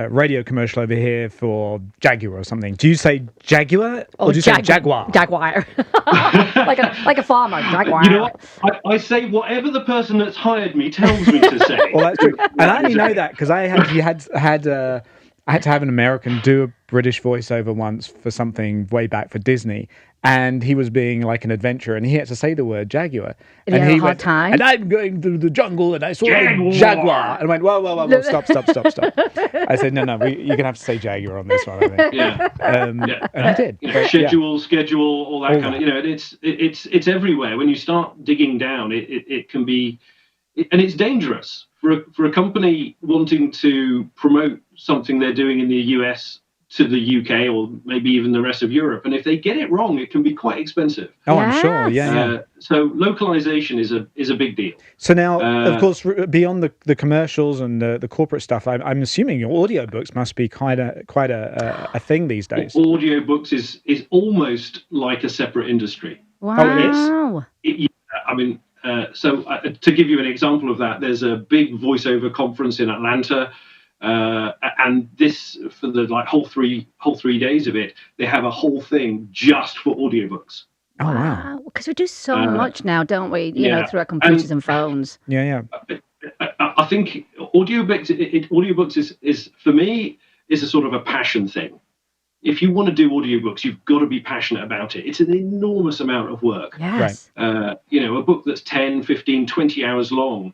Speaker 2: radio commercial over here for Jaguar or something, do you say Jaguar or do you say Jaguar?
Speaker 3: Jaguar, like a farmer. Jaguar.
Speaker 4: You know what? I say whatever the person that's hired me tells me to say.
Speaker 2: Well, that's true, and I only know that because I had to have an American do a British voiceover once for something way back for Disney, and he was being like an adventurer, and he had to say the word Jaguar.
Speaker 3: And he had a hard time.
Speaker 2: And I'm going through the jungle, and I saw a Jaguar. And I went, whoa, stop. I said, no, you're going to have to say Jaguar on this one, I think.
Speaker 4: Yeah.
Speaker 2: And I did.
Speaker 4: Schedule, all that kind of, it's everywhere. When you start digging down, it can be, and it's dangerous for a company wanting to promote something they're doing in the US to the UK or maybe even the rest of Europe. And if they get it wrong, it can be quite expensive.
Speaker 2: Oh, I'm sure. Yeah.
Speaker 4: So localization is a big deal.
Speaker 2: So now, of course, beyond the commercials and the corporate stuff, I'm assuming your audiobooks must be quite a thing these days.
Speaker 4: Audiobooks is almost like a separate industry.
Speaker 3: Wow.
Speaker 4: To give you an example of that, there's a big voiceover conference in Atlanta. And this, for the whole three days of it, they have a whole thing just for audiobooks.
Speaker 2: Oh wow!
Speaker 3: Because we do so much now, don't we? You know, through our computers and phones.
Speaker 2: Yeah.
Speaker 4: I think audiobooks is for me is a sort of a passion thing. If you want to do audiobooks, you've got to be passionate about it. It's an enormous amount of work.
Speaker 3: Yes.
Speaker 2: Right.
Speaker 4: A book that's 10, 15, 20 hours long.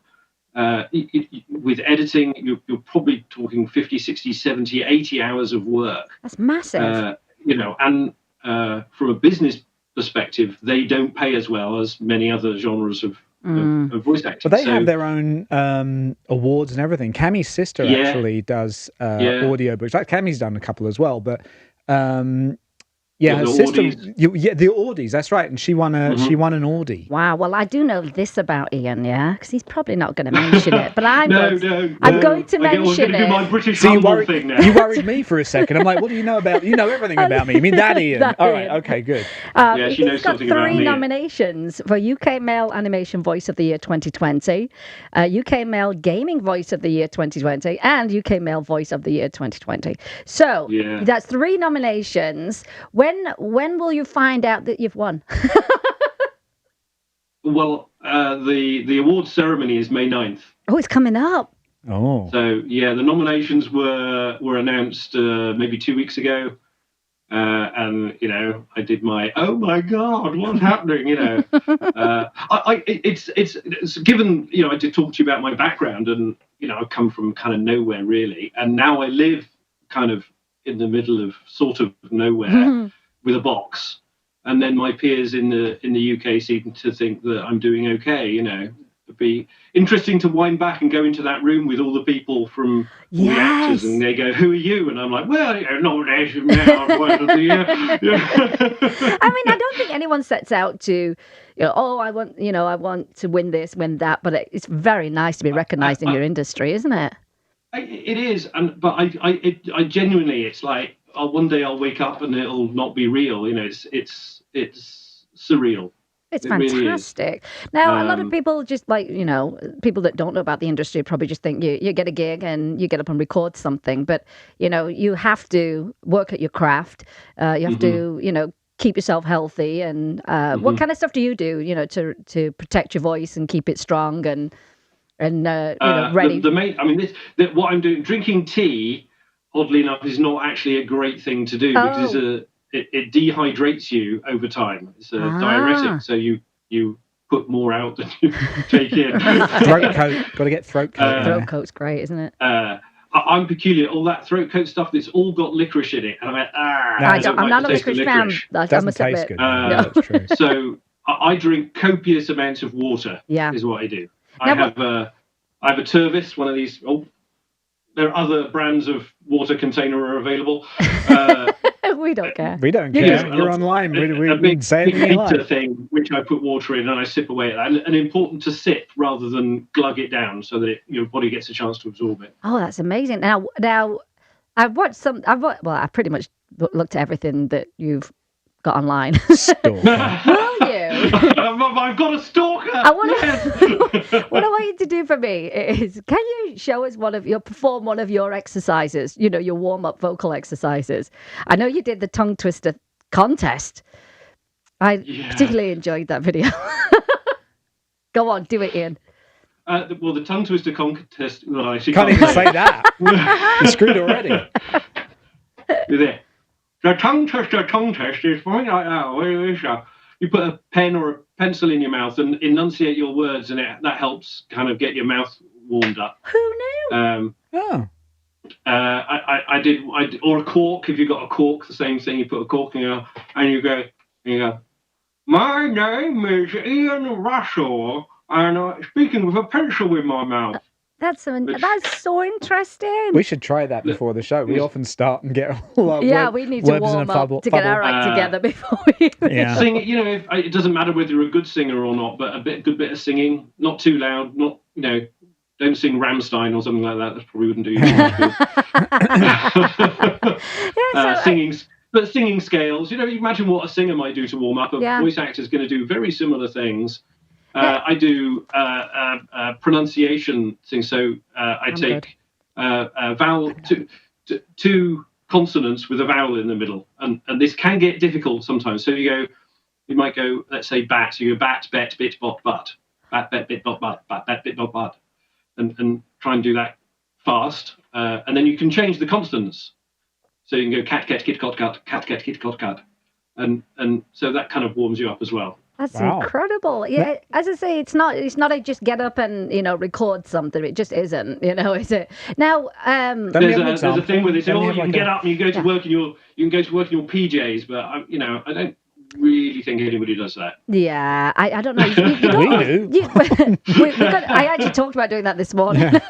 Speaker 4: With editing, you're probably talking 50, 60, 70, 80 hours of work.
Speaker 3: That's massive.
Speaker 4: And from a business perspective, they don't pay as well as many other genres of voice acting.
Speaker 2: But they have their own awards and everything. Camme's sister actually does audiobooks. Like Camme's done a couple as well, but her sister, the Audies. That's right, and she won an Audie.
Speaker 3: Wow. Well, I do know this about Ian, because he's probably not going to mention it, but I'm going to mention it.
Speaker 4: Do my British humble thing now.
Speaker 2: You worried me for a second. I'm like, what do you know about? You know everything about me. You mean that Ian? All right. Okay. Good.
Speaker 4: She knows something about me.
Speaker 3: He's got 3 nominations for UK Male Animation Voice of the Year 2020, UK Male Gaming Voice of the Year 2020, and UK Male Voice of the Year 2020. So that's 3 nominations. When will you find out that you've won?
Speaker 4: Well, the awards ceremony is May 9th.
Speaker 3: Oh, it's coming up.
Speaker 4: Oh. So the nominations were announced maybe 2 weeks ago, and I did my oh my god, what's happening? It's given I did talk to you about my background, and I come from kind of nowhere really, and now I live kind of in the middle of sort of nowhere with a box, and then my peers in the UK seem to think that I'm doing okay. It'd be interesting to wind back and go into that room with all the people from all the actors, and they go, "Who are you?" And I'm like, "Well, nomination now." I mean,
Speaker 3: I don't think anyone sets out to, I want to win this, win that, but it's very nice to be recognised in your industry, isn't it?
Speaker 4: It is, but I genuinely, it's like, one day I'll wake up and it'll not be real. It's surreal.
Speaker 3: It's fantastic. Really now, a lot of people just people that don't know about the industry probably just think you get a gig and you get up and record something. But, you have to work at your craft. You have to, keep yourself healthy. And what kind of stuff do you do, to protect your voice and keep it strong? And and ready.
Speaker 4: The main, I mean, what I'm doing, drinking tea, oddly enough, is not actually a great thing to do because it dehydrates you over time. It's a diuretic, so you put more out than you take in.
Speaker 2: Throat coat, got to get throat coat.
Speaker 3: Throat coat's great, isn't it?
Speaker 4: I'm peculiar. All that throat coat stuff, it's all got licorice in it, and
Speaker 3: I'm not a licorice fan. I must
Speaker 2: taste
Speaker 3: admit.
Speaker 2: good. No, that's true.
Speaker 4: So I drink copious amounts of water.
Speaker 3: Yeah,
Speaker 4: is what I do. I have a Tervis, one of these. There are other brands of water container are available.
Speaker 3: We don't care.
Speaker 2: We don't care. You're online. We can say anything you like.
Speaker 4: Thing which I put water in and I sip away at that. And important to sip rather than glug it down so that your body gets a chance to absorb it.
Speaker 3: Oh, that's amazing. Now I've watched I pretty much looked at everything that you've got online. Will you?
Speaker 4: I've got a stalker.
Speaker 3: What I want you to do for me is, can you show us perform one of your exercises? Your warm-up vocal exercises. I know you did the tongue twister contest. I particularly enjoyed that video. Go on, do it, Ian.
Speaker 4: The tongue twister contest. Well, I
Speaker 2: can't even say that. You're screwed already.
Speaker 4: You're there. The tongue twister contest is something like that. You put a pen or a pencil in your mouth and enunciate your words, and that helps kind of get your mouth warmed up.
Speaker 3: Who knew?
Speaker 4: I did, or a cork. If you got a cork, the same thing. You put a cork in and you go. My name is Ian Russell, and I'm speaking with a pencil in my mouth.
Speaker 3: That's so interesting.
Speaker 2: We should try that before the show. We often start and get all our
Speaker 3: we need to warm up to get our act together before we
Speaker 4: sing. It doesn't matter whether you're a good singer or not, but good bit of singing, not too loud, not don't sing Rammstein or something like that. That probably wouldn't do you much good. Singing scales. You imagine what a singer might do to warm up. A voice actor is going to do very similar things. I do pronunciation things, so I take vowel two consonants with a vowel in the middle, and this can get difficult sometimes. So you might go, let's say bat, so you go bat, bet, bit, bot, but, bat, bet, bit, bot, but, bat, bet, bit, bot, but, and try and do that fast, and then you can change the consonants. So you can go cat, cat, kit, cot, cat, cat, cat, kit, cot, cat, and so that kind of warms you up as well.
Speaker 3: That's incredible. Yeah, as I say, it's not a just get up and record something. It just isn't. Is it? Now,
Speaker 4: there's a thing where they say, you can get up and you go to work in your PJs, but I don't really think anybody does that.
Speaker 3: Yeah, I don't know. You don't,
Speaker 2: we do.
Speaker 3: I actually talked about doing that this morning.
Speaker 2: Yeah.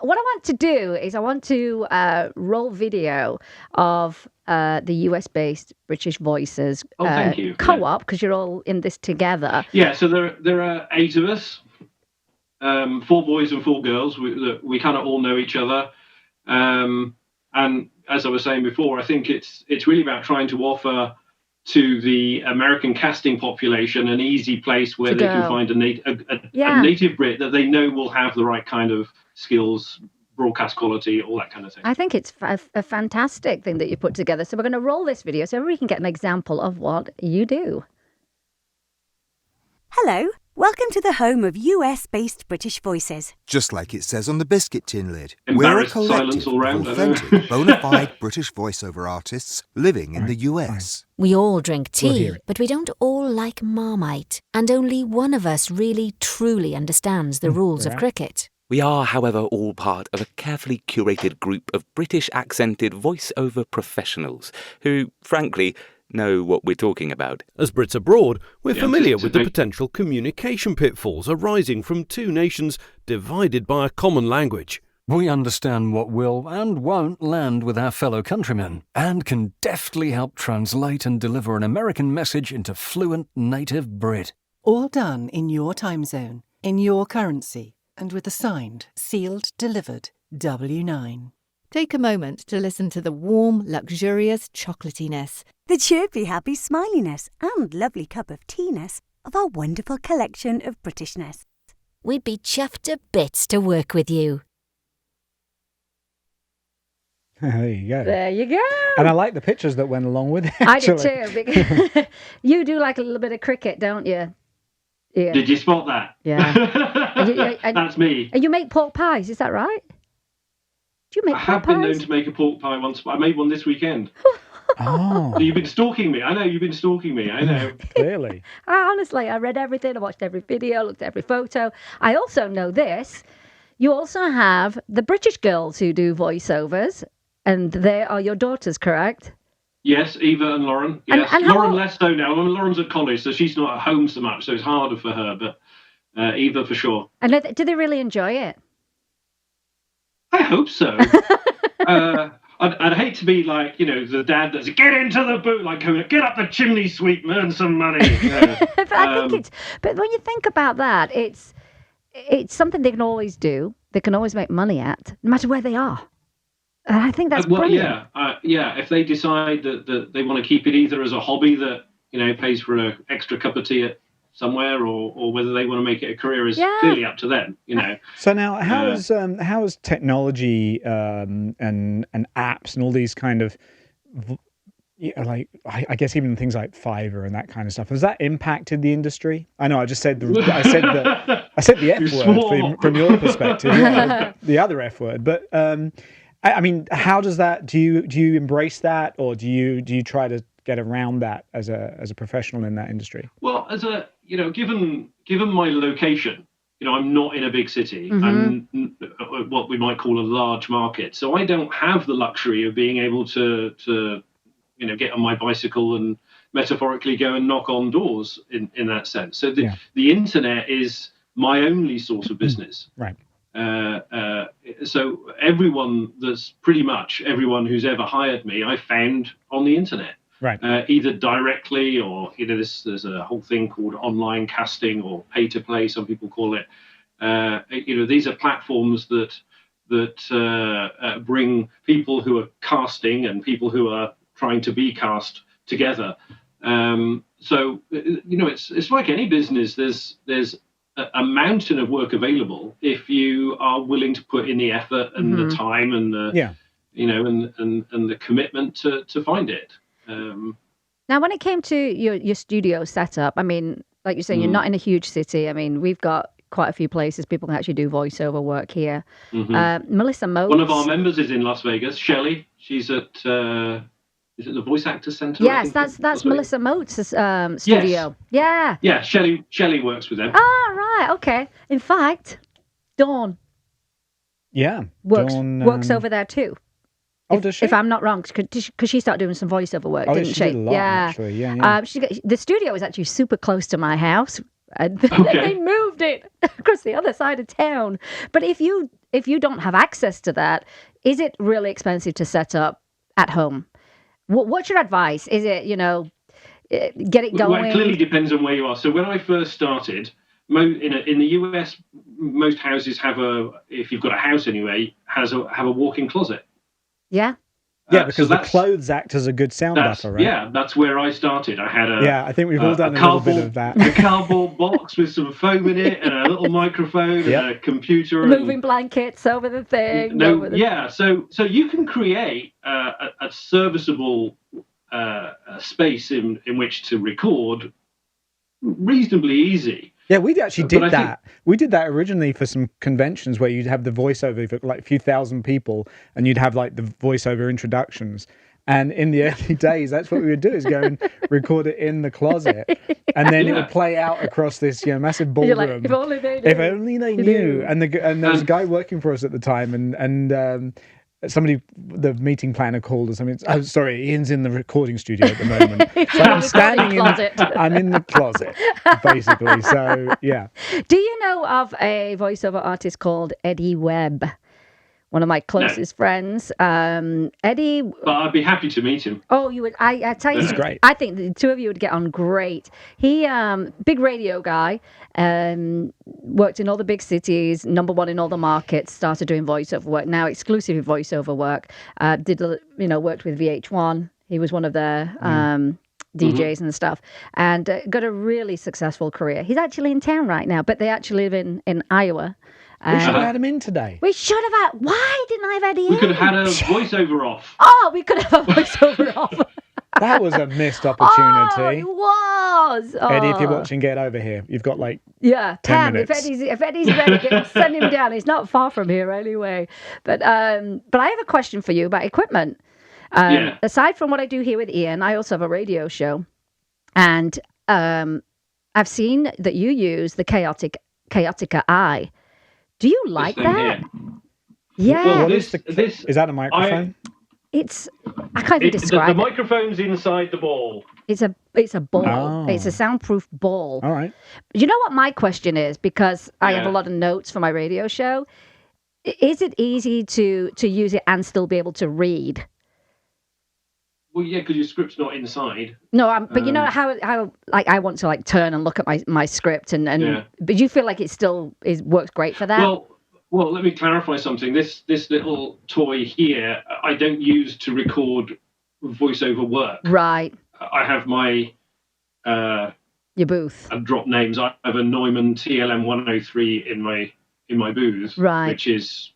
Speaker 3: What I want to do is I want to roll video of the US-based British Voices co-op, because you're all in this together.
Speaker 4: Yeah, so there are 8 of us, 4 boys and 4 girls. We kind of all know each other, and as I was saying before, I think it's really about trying to offer to the American casting population an easy place where they can find a native Brit that they know will have the right kind of skills, broadcast quality, all that kind of thing.
Speaker 3: I think it's a fantastic thing that you put together. So we're going to roll this video so we can get an example of what you do.
Speaker 5: Hello, welcome to the home of US-based British Voices.
Speaker 6: Just like it says on the biscuit tin lid.
Speaker 4: Embarrassed
Speaker 6: We're a collective
Speaker 4: silence all round,
Speaker 6: of authentic, bona fide British voiceover artists living in the US.
Speaker 7: We all drink tea, but we don't all like Marmite. And only one of us really, truly understands the rules of cricket.
Speaker 8: We are, however, all part of a carefully curated group of British-accented voice-over professionals who, frankly, know what we're talking about.
Speaker 9: As Brits abroad, we're familiar with the potential communication pitfalls arising from 2 nations divided by a common language.
Speaker 10: We understand what will and won't land with our fellow countrymen and can deftly help translate and deliver an American message into fluent native Brit.
Speaker 11: All done in your time zone, in your currency, and with a signed, sealed, delivered W9.
Speaker 12: Take a moment to listen to the warm, luxurious chocolatiness,
Speaker 5: the chirpy, happy smiliness and lovely cup of tea-ness of our wonderful collection of Britishness.
Speaker 7: We'd be chuffed to bits to work with you.
Speaker 2: There you go.
Speaker 3: There you go.
Speaker 2: And I like the pictures that went along with it, actually.
Speaker 3: I did too. Because you do like a little bit of cricket, don't you? Yeah.
Speaker 4: Did you spot that?
Speaker 3: Yeah.
Speaker 4: That's me.
Speaker 3: And you make pork pies, is that right? Do you make
Speaker 4: I
Speaker 3: pork
Speaker 4: have been known
Speaker 3: pies?
Speaker 4: to make a pork pie once. I made one this weekend.
Speaker 2: Oh.
Speaker 4: So you've been stalking me. I know you've been stalking me. I know.
Speaker 2: Clearly.
Speaker 3: I read everything. I watched every video, looked at every photo. I also know this. You also have the British girls who do voiceovers, and they are your daughters, correct?
Speaker 4: Yes, Eva and Lauren. Yes,
Speaker 3: And
Speaker 4: Lauren less so now. I mean, Lauren's at college, so she's not at home so much, so it's harder for her. But Eva for sure.
Speaker 3: And do they really enjoy it?
Speaker 4: I hope so. I'd hate to be like, the dad that's get into the boot, like get up the chimney sweep, earn some money.
Speaker 3: But I think but when you think about that, it's something they can always do. They can always make money at, no matter where they are. And I think that's brilliant.
Speaker 4: Yeah. If they decide that they want to keep it either as a hobby that pays for an extra cup of tea at somewhere, or whether they want to make it a career is clearly up to them.
Speaker 2: So now, how is technology and apps and all these kind of I guess even things like Fiverr and that kind of stuff, has that impacted the industry? I know I just said I said the F word from your perspective, the other F word, but I mean, how does that? Do you embrace that, or do you try to get around that as a professional in that industry?
Speaker 4: Well, as a given my location, I'm not in a big city. I'm what we might call a large market, so I don't have the luxury of being able to get on my bicycle and metaphorically go and knock on doors in that sense. So the internet is my only source of business.
Speaker 2: Right.
Speaker 4: So pretty much everyone who's ever hired me, I found on the internet.
Speaker 2: Right.
Speaker 4: Either directly or there's a whole thing called online casting or pay to play, some people call it. These are platforms that bring people who are casting and people who are trying to be cast together. So it's like any business. There's a mountain of work available if you are willing to put in the effort and the time and and the commitment to find it.
Speaker 3: Now, when it came to your studio setup, I mean, like you're saying, you're not in a huge city. I mean, we've got quite a few places people can actually do voiceover work here. Melissa Motes.
Speaker 4: One of our members is in Las Vegas. Shelley. She's at is it the Voice Actors Center?
Speaker 3: Yes, that's Melissa Motes' studio.
Speaker 4: Yes. Yeah, Shelley works with them.
Speaker 3: Ah, right, okay. In fact, Dawn.
Speaker 2: Yeah.
Speaker 3: Works over there too.
Speaker 2: Oh, does she?
Speaker 3: If I'm not wrong, because she started doing some voiceover work, didn't she?
Speaker 2: She did a lot, actually. Yeah.
Speaker 3: The studio is actually super close to my house. And they moved it across the other side of town. But if you don't have access to that, is it really expensive to set up at home? What's your advice? Is it, get it going?
Speaker 4: Well, it clearly depends on where you are. So when I first started, in the US, most houses if you've got a house anyway, have a walk-in closet.
Speaker 2: Yeah. Yeah, because the clothes act as a good sound buffer, right?
Speaker 4: Yeah, that's where I started. I had
Speaker 2: I think we've all done a little bit of that.
Speaker 4: A cardboard box with some foam in it and a little microphone and a computer.
Speaker 3: Moving blankets over the thing.
Speaker 4: So you can create a serviceable space in which to record reasonably easy.
Speaker 2: Yeah, we actually did that. We did that originally for some conventions where you'd have the voiceover for like a few thousand people and you'd have like the voiceover introductions. And in the early days, that's what we would do, is go and record it in the closet. And then it would play out across this massive ballroom.
Speaker 3: Like, if only they knew.
Speaker 2: If only they knew. And there was a guy working for us at the time and somebody, the meeting planner called us. I mean, oh, sorry, Ian's in the recording studio at the moment. So I'm standing I'm in the closet, basically. So, yeah.
Speaker 3: Do you know of a voiceover artist called Eddie Webb? One of my closest friends. Eddie.
Speaker 4: But I'd be happy to meet him.
Speaker 3: Oh, you would. I tell you,
Speaker 2: that's great.
Speaker 3: I think the two of you would get on great. He, big radio guy, worked in all the big cities, #1 in all the markets, started doing voiceover work, now exclusively voiceover work. Worked with VH1. He was one of their DJs and stuff, and got a really successful career. He's actually in town right now, but they actually live in Iowa.
Speaker 2: We should have had him in today.
Speaker 3: We should have had. Why didn't I have Eddie in?
Speaker 4: We could have had a voiceover off.
Speaker 3: Oh, we could have a voiceover off.
Speaker 2: That was a missed
Speaker 3: Oh,
Speaker 2: opportunity.
Speaker 3: it was. Oh.
Speaker 2: Eddie, if you're watching, get over here. You've got like
Speaker 3: 10
Speaker 2: minutes.
Speaker 3: If Eddie's ready, send him down. He's not far from here anyway. But I have a question for you about equipment. Aside from what I do here with Ian, I also have a radio show, and I've seen that you use the Chaotica I. Do you like that? Yeah.
Speaker 2: Well, is that a microphone?
Speaker 3: I can't even describe
Speaker 4: the
Speaker 3: it.
Speaker 4: microphone's inside the ball.
Speaker 3: It's a ball. Oh. It's a soundproof ball.
Speaker 2: All right.
Speaker 3: You know what my question is, because I have a lot of notes for my radio show. Is it easy to use it and still be able to read?
Speaker 4: Well, yeah, because your script's not inside.
Speaker 3: No, but you know how like I want to like turn and look at my script but you feel like it still works great for that?
Speaker 4: Well, let me clarify something. This little toy here, I don't use to record voiceover work.
Speaker 3: Right.
Speaker 4: I have my
Speaker 3: your booth.
Speaker 4: I've dropped names. I have a Neumann TLM 103 in my booth,
Speaker 3: right,
Speaker 4: which is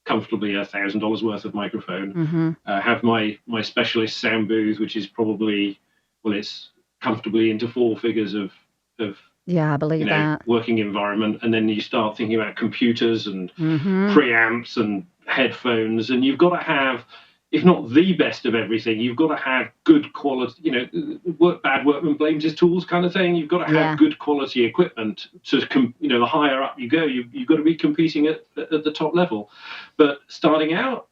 Speaker 4: comfortably $1,000 worth of microphone.
Speaker 3: Mm-hmm.
Speaker 4: I have my specialist sound booth, which is probably it's comfortably into four figures of
Speaker 3: yeah, I believe that
Speaker 4: working environment. And then you start thinking about computers and preamps and headphones, and you've got to have, if not the best of everything, you've got to have good quality, bad workman blames his tools kind of thing. You've got to have good quality equipment to, the higher up you go, you've got to be competing at the top level. But starting out,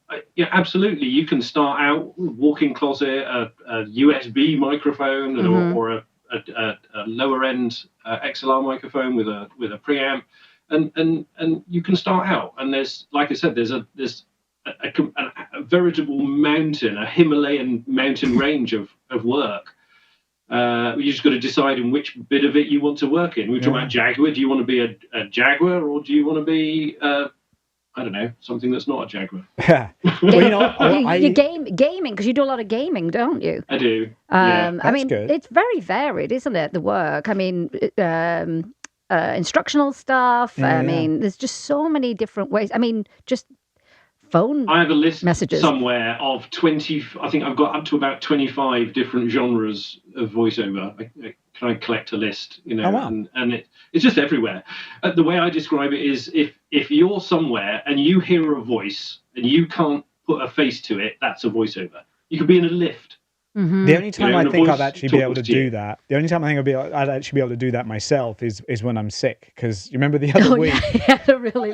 Speaker 4: absolutely, you can start out walk-in closet, a USB microphone or a lower end XLR microphone with a preamp, and you can start out. And there's, like I said, there's a veritable mountain, a Himalayan mountain range of work. You just got to decide in which bit of it you want to work in. We're talking about Jaguar. Do you want to be a Jaguar, or do you want to be I don't know, something that's not a Jaguar?
Speaker 2: Yeah. Well,
Speaker 3: you gaming, because you do a lot of gaming, don't you?
Speaker 4: I do.
Speaker 3: I mean, it's very varied, isn't it? The work. I mean, instructional stuff. I mean, there's just so many different ways. I mean, just phone.
Speaker 4: I have a list
Speaker 3: messages
Speaker 4: somewhere of 20. I think I've got up to about 25 different genres of voiceover. Can I collect a list? And it's just everywhere. The way I describe it is, if you're somewhere and you hear a voice and you can't put a face to it, that's a voiceover. You could be in a lift.
Speaker 3: Mm-hmm.
Speaker 2: The only time I think I'd actually be able to do that, the only time I think I'd actually be able to do that myself is when I'm sick. Because you remember the other week,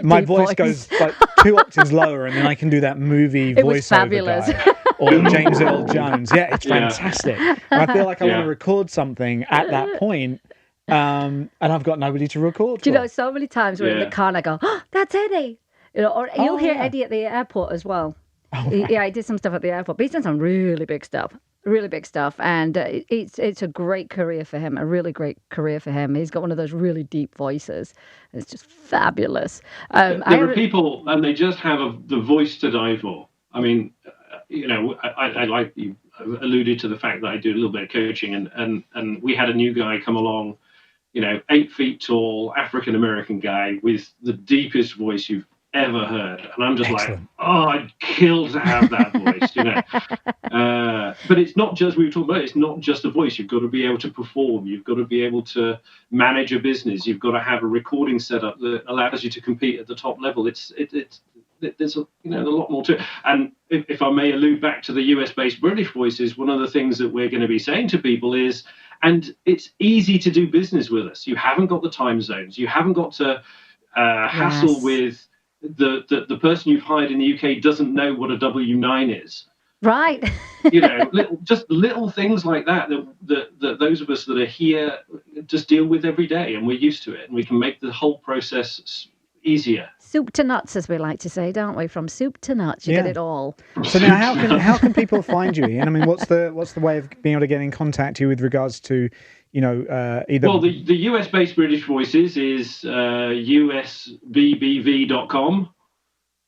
Speaker 2: my voice goes like 2 octaves lower, and then I can do that movie voiceover guy. Or James Earl Jones. Yeah, it's fantastic. And I feel like I want to record something at that point, and I've got nobody to record.
Speaker 3: Do you know, so many times we're in the car and I go, oh, that's Eddie. Or you'll hear Eddie at the airport as well. Oh, right. He did some stuff at the airport, but he's done some really big stuff. And it's a great career for him, a really great career for him. He's got one of those really deep voices. It's just fabulous.
Speaker 4: There are people, and they just have the voice to die for. I mean, I like you alluded to the fact that I do a little bit of coaching, and we had a new guy come along, 8 feet tall, African American guy with the deepest voice you've ever heard, and I'm just like, I'd kill to have that voice, but it's not just, we were talking about, it's not just a voice. You've got to be able to perform. You've got to be able to manage a business. You've got to have a recording setup that allows you to compete at the top level. There's a lot more to it. And if I may allude back to the US-based British voices, one of the things that we're going to be saying to people is, and it's easy to do business with us. You haven't got the time zones. You haven't got to hassle with the person you've hired in the UK doesn't know what a W9 is.
Speaker 3: Right.
Speaker 4: little things like that those of us that are here just deal with every day, and we're used to it, and we can make the whole process easier.
Speaker 3: Soup to nuts, as we like to say, don't we? From soup to nuts, you get it all.
Speaker 2: So now, how can people find you, Ian? I mean, what's the way of being able to get in contact with you with regards to, either?
Speaker 4: Well, the US-based British Voices is usbbv.com.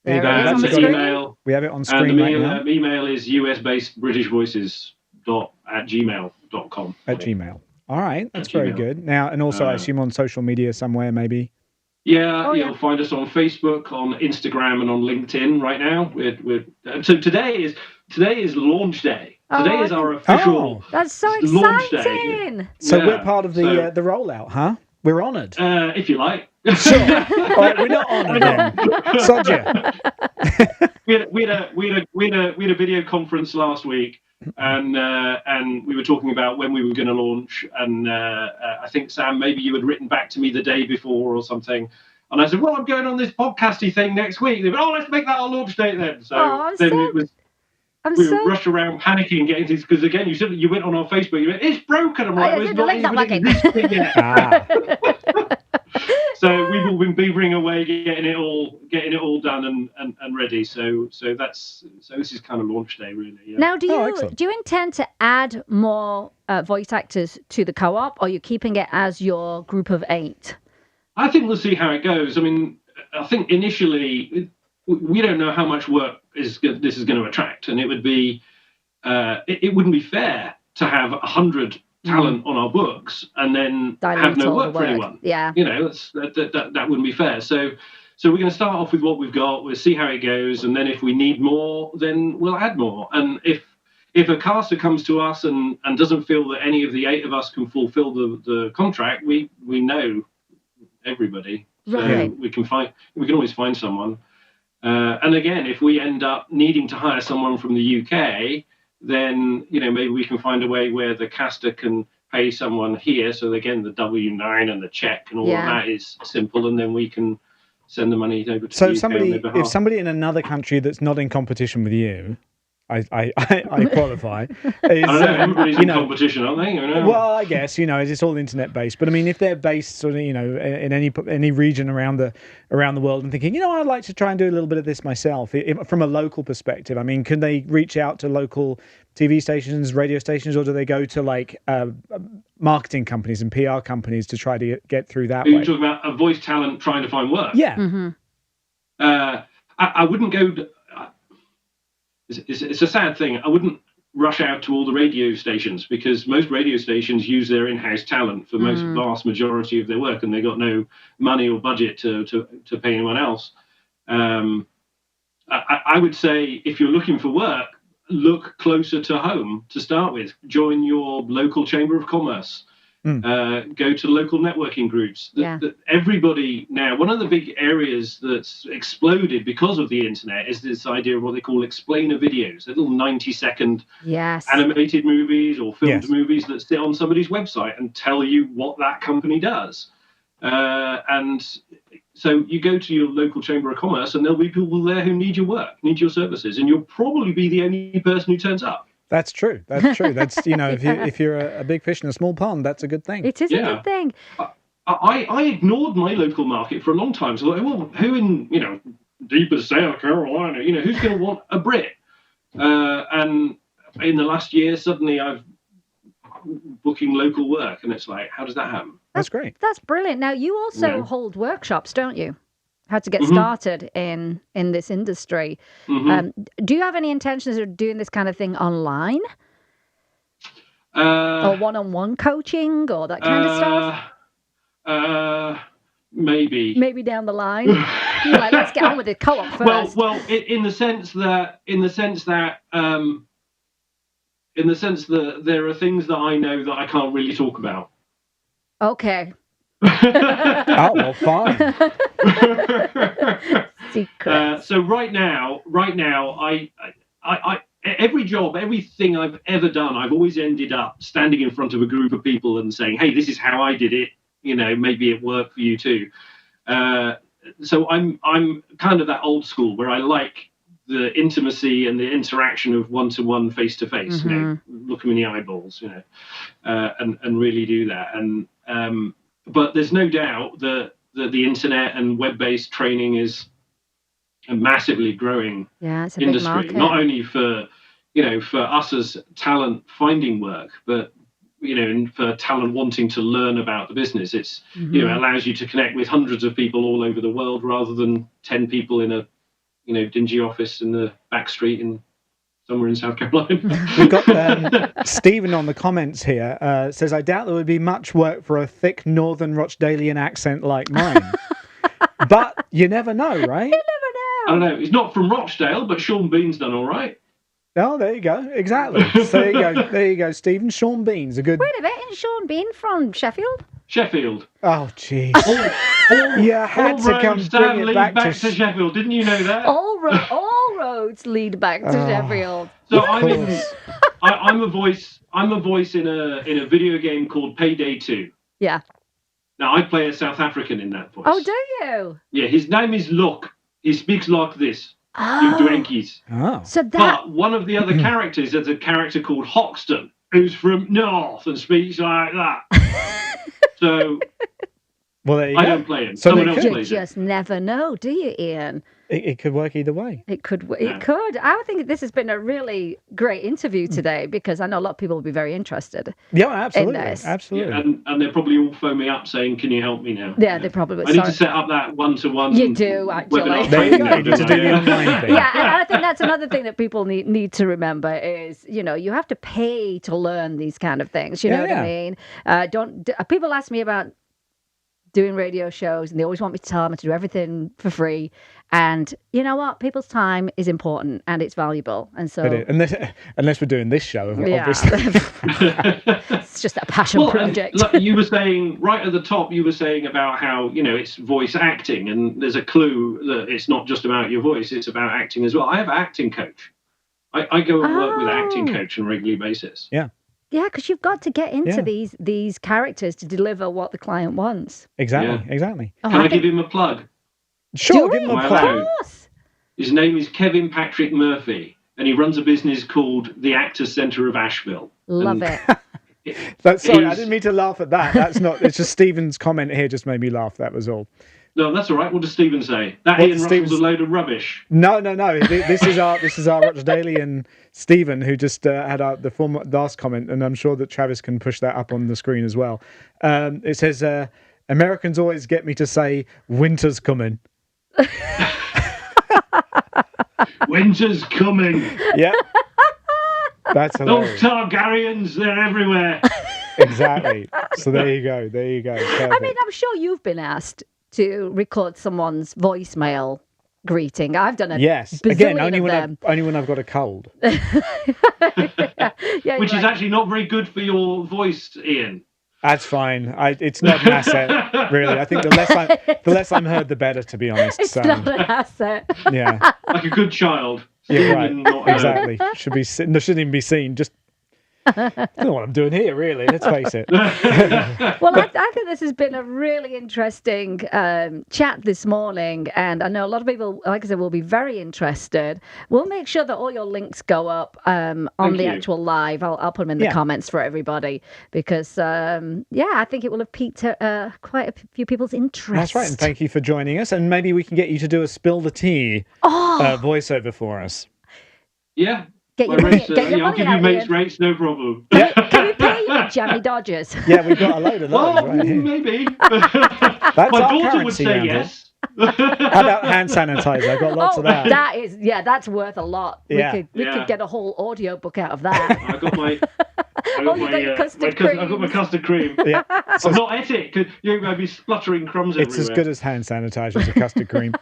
Speaker 3: That's
Speaker 4: the email.
Speaker 2: We have it on screen right now.
Speaker 4: Email is usbasedbritishvoices@gmail.com.
Speaker 2: At Gmail. All right, that's very good. Now, and also, I assume on social media somewhere, maybe.
Speaker 4: Yeah, you'll find us on Facebook, on Instagram, and on LinkedIn right now. So today is launch day. Today is our official
Speaker 3: that's so
Speaker 4: launch day.
Speaker 3: exciting.
Speaker 2: So we're part of the rollout, huh? We're honoured.
Speaker 4: If you like.
Speaker 2: Sure. All right, we're not honoured then. Sod you.
Speaker 4: We had a video conference last week, and we were talking about when we were going to launch. And I think, Sam, maybe you had written back to me the day before or something. And I said, well, I'm going on this podcasty thing next week. They went, let's make that our launch date then. So we rushed around panicking, getting things, because again, you went on our Facebook, you went, it's broken. I'm like, it's not even existing yet. So we've all been beavering away, getting it all done and ready. So this is kind of launch day, really. Yeah.
Speaker 3: Now, do you intend to add more voice actors to the co-op, or are you keeping it as your group of 8?
Speaker 4: I think we'll see how it goes. I mean, I think initially we don't know how much work this is going to attract, and it would be it wouldn't be fair to have 100 talent on our books and then have no work for anyone.
Speaker 3: Yeah,
Speaker 4: that wouldn't be fair. So we're going to start off with what we've got. We'll see how it goes, and then if we need more, then we'll add more. And if a caster comes to us and doesn't feel that any of the 8 of us can fulfill the contract, we know everybody.
Speaker 3: Right.
Speaker 4: So we can always find someone. And again, if we end up needing to hire someone from the UK, then maybe we can find a way where the caster can pay someone here. So again, the W9 and the check and all of that is simple, and then we can send the money over to the UK on their behalf.
Speaker 2: If somebody in another country that's not in competition with you, I qualify.
Speaker 4: I don't know, everybody's in competition, aren't they?
Speaker 2: Well, I guess, it's all internet based. But I mean, if they're based sort of, in any region around the world and thinking, I'd like to try and do a little bit of this myself, from a local perspective, I mean, can they reach out to local TV stations, radio stations, or do they go to like marketing companies and PR companies to try to get through that way?
Speaker 4: You're talking about a voice talent trying to find work?
Speaker 2: Yeah.
Speaker 3: Mm-hmm.
Speaker 4: I wouldn't go... It's a sad thing. I wouldn't rush out to all the radio stations, because most radio stations use their in-house talent for most vast majority of their work, and they got no money or budget to pay anyone else. I would say if you're looking for work, look closer to home to start with. Join your local chamber of commerce. Go to local networking groups. Everybody now, one of the big areas that's exploded because of the internet is this idea of what they call explainer videos, little 90-second animated movies or filmed movies that sit on somebody's website and tell you what that company does. And so you go to your local chamber of commerce and there'll be people there who need your work, need your services, and you'll probably be the only person who turns up.
Speaker 2: That's true. That's if you're a big fish in a small pond, that's a good thing.
Speaker 3: It is a good thing.
Speaker 4: I ignored my local market for a long time. So, well, who in deepest South Carolina, who's going to want a Brit? And in the last year, suddenly I've booking local work, and it's like, how does that happen?
Speaker 2: That's great.
Speaker 3: That's brilliant. Now you also hold workshops, don't you? How to get started in this industry. Do you have any intentions of doing this kind of thing online? Or one-on-one coaching or that kind of stuff?
Speaker 4: Maybe
Speaker 3: down the line. You're like, let's get on with the co-op first.
Speaker 4: Well, in the sense that there are things that I know that I can't really talk about.
Speaker 3: Okay.
Speaker 2: Oh, well, fine.
Speaker 3: Secret.
Speaker 4: So right now, I every job, everything I've ever done, I've always ended up standing in front of a group of people and saying, "Hey, this is how I did it. Maybe it worked for you too." So I'm kind of that old school where I like the intimacy and the interaction of one-to-one, face-to-face. Look them in the eyeballs, and really do that. And but there's no doubt that the internet and web-based training is a massively growing
Speaker 3: it's a
Speaker 4: industry,
Speaker 3: big market.
Speaker 4: not only for us as talent finding work, but and for talent wanting to learn about the business. It's it allows you to connect with hundreds of people all over the world rather than 10 people in a dingy office in the back street in somewhere in South Carolina.
Speaker 2: We've got Stephen on the comments here, says, I doubt there would be much work for a thick northern Rochdalian accent like mine. But you never know, right?
Speaker 3: You never know.
Speaker 4: I don't know. He's not from Rochdale, but Sean Bean's done all right.
Speaker 2: Oh, there you go. Exactly. So there you go, Stephen. Sean Bean's a good.
Speaker 3: Wait a minute, isn't Sean Bean from Sheffield?
Speaker 4: Sheffield.
Speaker 2: Oh, jeez.
Speaker 4: You
Speaker 2: had to come bring it back
Speaker 4: to Sheffield. Didn't you know that?
Speaker 3: All roads lead back to Sheffield.
Speaker 4: So I'm a voice. I'm a voice in a video game called Payday 2.
Speaker 3: Yeah.
Speaker 4: Now I play a South African in that voice.
Speaker 3: Oh, do you?
Speaker 4: Yeah, his name is Luck. He speaks like this.
Speaker 3: Oh.
Speaker 4: You dwankies.
Speaker 2: Oh.
Speaker 3: So that.
Speaker 4: But one of the other characters is a character called Hoxton, who's from North and speaks like that. So.
Speaker 2: Well, there you
Speaker 4: I
Speaker 2: go.
Speaker 4: don't play him.
Speaker 2: So
Speaker 4: Someone else
Speaker 3: You
Speaker 4: plays
Speaker 3: just never know, do you, Ian?
Speaker 2: It could work either way.
Speaker 3: It could. It could. I would think this has been a really great interview today because I know a lot of people will be very interested.
Speaker 2: Yeah, absolutely.
Speaker 3: In this.
Speaker 2: Absolutely.
Speaker 4: Yeah, and they're probably all phone me up saying, "Can you help me now?"
Speaker 3: Yeah, they probably.
Speaker 4: I need to set up that one-to-one.
Speaker 3: You do actually.
Speaker 4: Webinar
Speaker 2: There you
Speaker 4: training
Speaker 2: go. You need to do the online thing.
Speaker 3: Yeah, and I think that's another thing that people need to remember is, you have to pay to learn these kind of things. You know what I mean? People ask me about doing radio shows and they always want me to tell them to do everything for free. And you know what? People's time is important and it's valuable. And so,
Speaker 2: unless we're doing this show, obviously.
Speaker 3: It's just a passion project.
Speaker 4: Look, you were saying right at the top, you were saying about how, it's voice acting and there's a clue that it's not just about your voice, it's about acting as well. I have an acting coach. I go and work with an acting coach on a regular basis.
Speaker 2: Yeah.
Speaker 3: Yeah, because you've got to get into these characters to deliver what the client wants.
Speaker 2: Exactly.
Speaker 3: Oh,
Speaker 4: Can I give him a plug?
Speaker 2: Sure, give him a plug.
Speaker 3: Of course.
Speaker 4: His name is Kevin Patrick Murphy, and he runs a business called the Actors Centre of Asheville.
Speaker 3: Love it.
Speaker 2: Sorry, I didn't mean to laugh at that. That's not. It's just Stephen's comment here just made me laugh. That was all.
Speaker 4: No, that's all right. What does Stephen say? That Ian Russell's a load of rubbish.
Speaker 2: No. This is our Rochdalian Stephen who just had the last comment, and I'm sure that Travis can push that up on the screen as well. It says, "Americans always get me to say winter's coming."
Speaker 4: Winter's coming.
Speaker 2: Yeah. That's hilarious.
Speaker 4: Those Targaryens, they're everywhere.
Speaker 2: Exactly. So there you go. Perfect.
Speaker 3: I mean, I'm sure you've been asked to record someone's voicemail greeting. I've done it.
Speaker 2: Yes. Again, only when I've got a cold.
Speaker 4: Which is actually not very good for your voice, Ian.
Speaker 2: That's fine. It's not an asset, really. I think the less I'm heard, the better, to be honest.
Speaker 3: It's not an asset.
Speaker 2: Yeah.
Speaker 4: Like a good child.
Speaker 2: Yeah, right. Exactly. Shouldn't even be seen. Just I don't know what I'm doing here, really. Let's face it.
Speaker 3: Well, I think this has been a really interesting chat this morning, and I know a lot of people, like I said, will be very interested. We'll make sure that all your links go up on the actual live. I'll put them in the comments for everybody because, I think it will have piqued quite a few people's interest.
Speaker 2: That's right, and thank you for joining us. And maybe we can get you to do a spill the tea voiceover for us.
Speaker 4: Yeah.
Speaker 3: Get your money
Speaker 4: I'll give you mates rates, no problem.
Speaker 3: Can we pay you, Jammy Dodgers?
Speaker 2: Yeah, we've got a load of those right here.
Speaker 4: Maybe.
Speaker 2: That's
Speaker 4: My
Speaker 2: our
Speaker 4: daughter would say yes.
Speaker 2: How about hand sanitizer? I've got lots of that.
Speaker 3: That's worth a lot.
Speaker 2: Yeah.
Speaker 3: We could get a whole audio book out of that.
Speaker 4: I got my custard cream.
Speaker 2: Yeah.
Speaker 4: So I'm not at it because you're going to be spluttering crumbs everywhere.
Speaker 2: It's as good as hand sanitizer as a custard cream.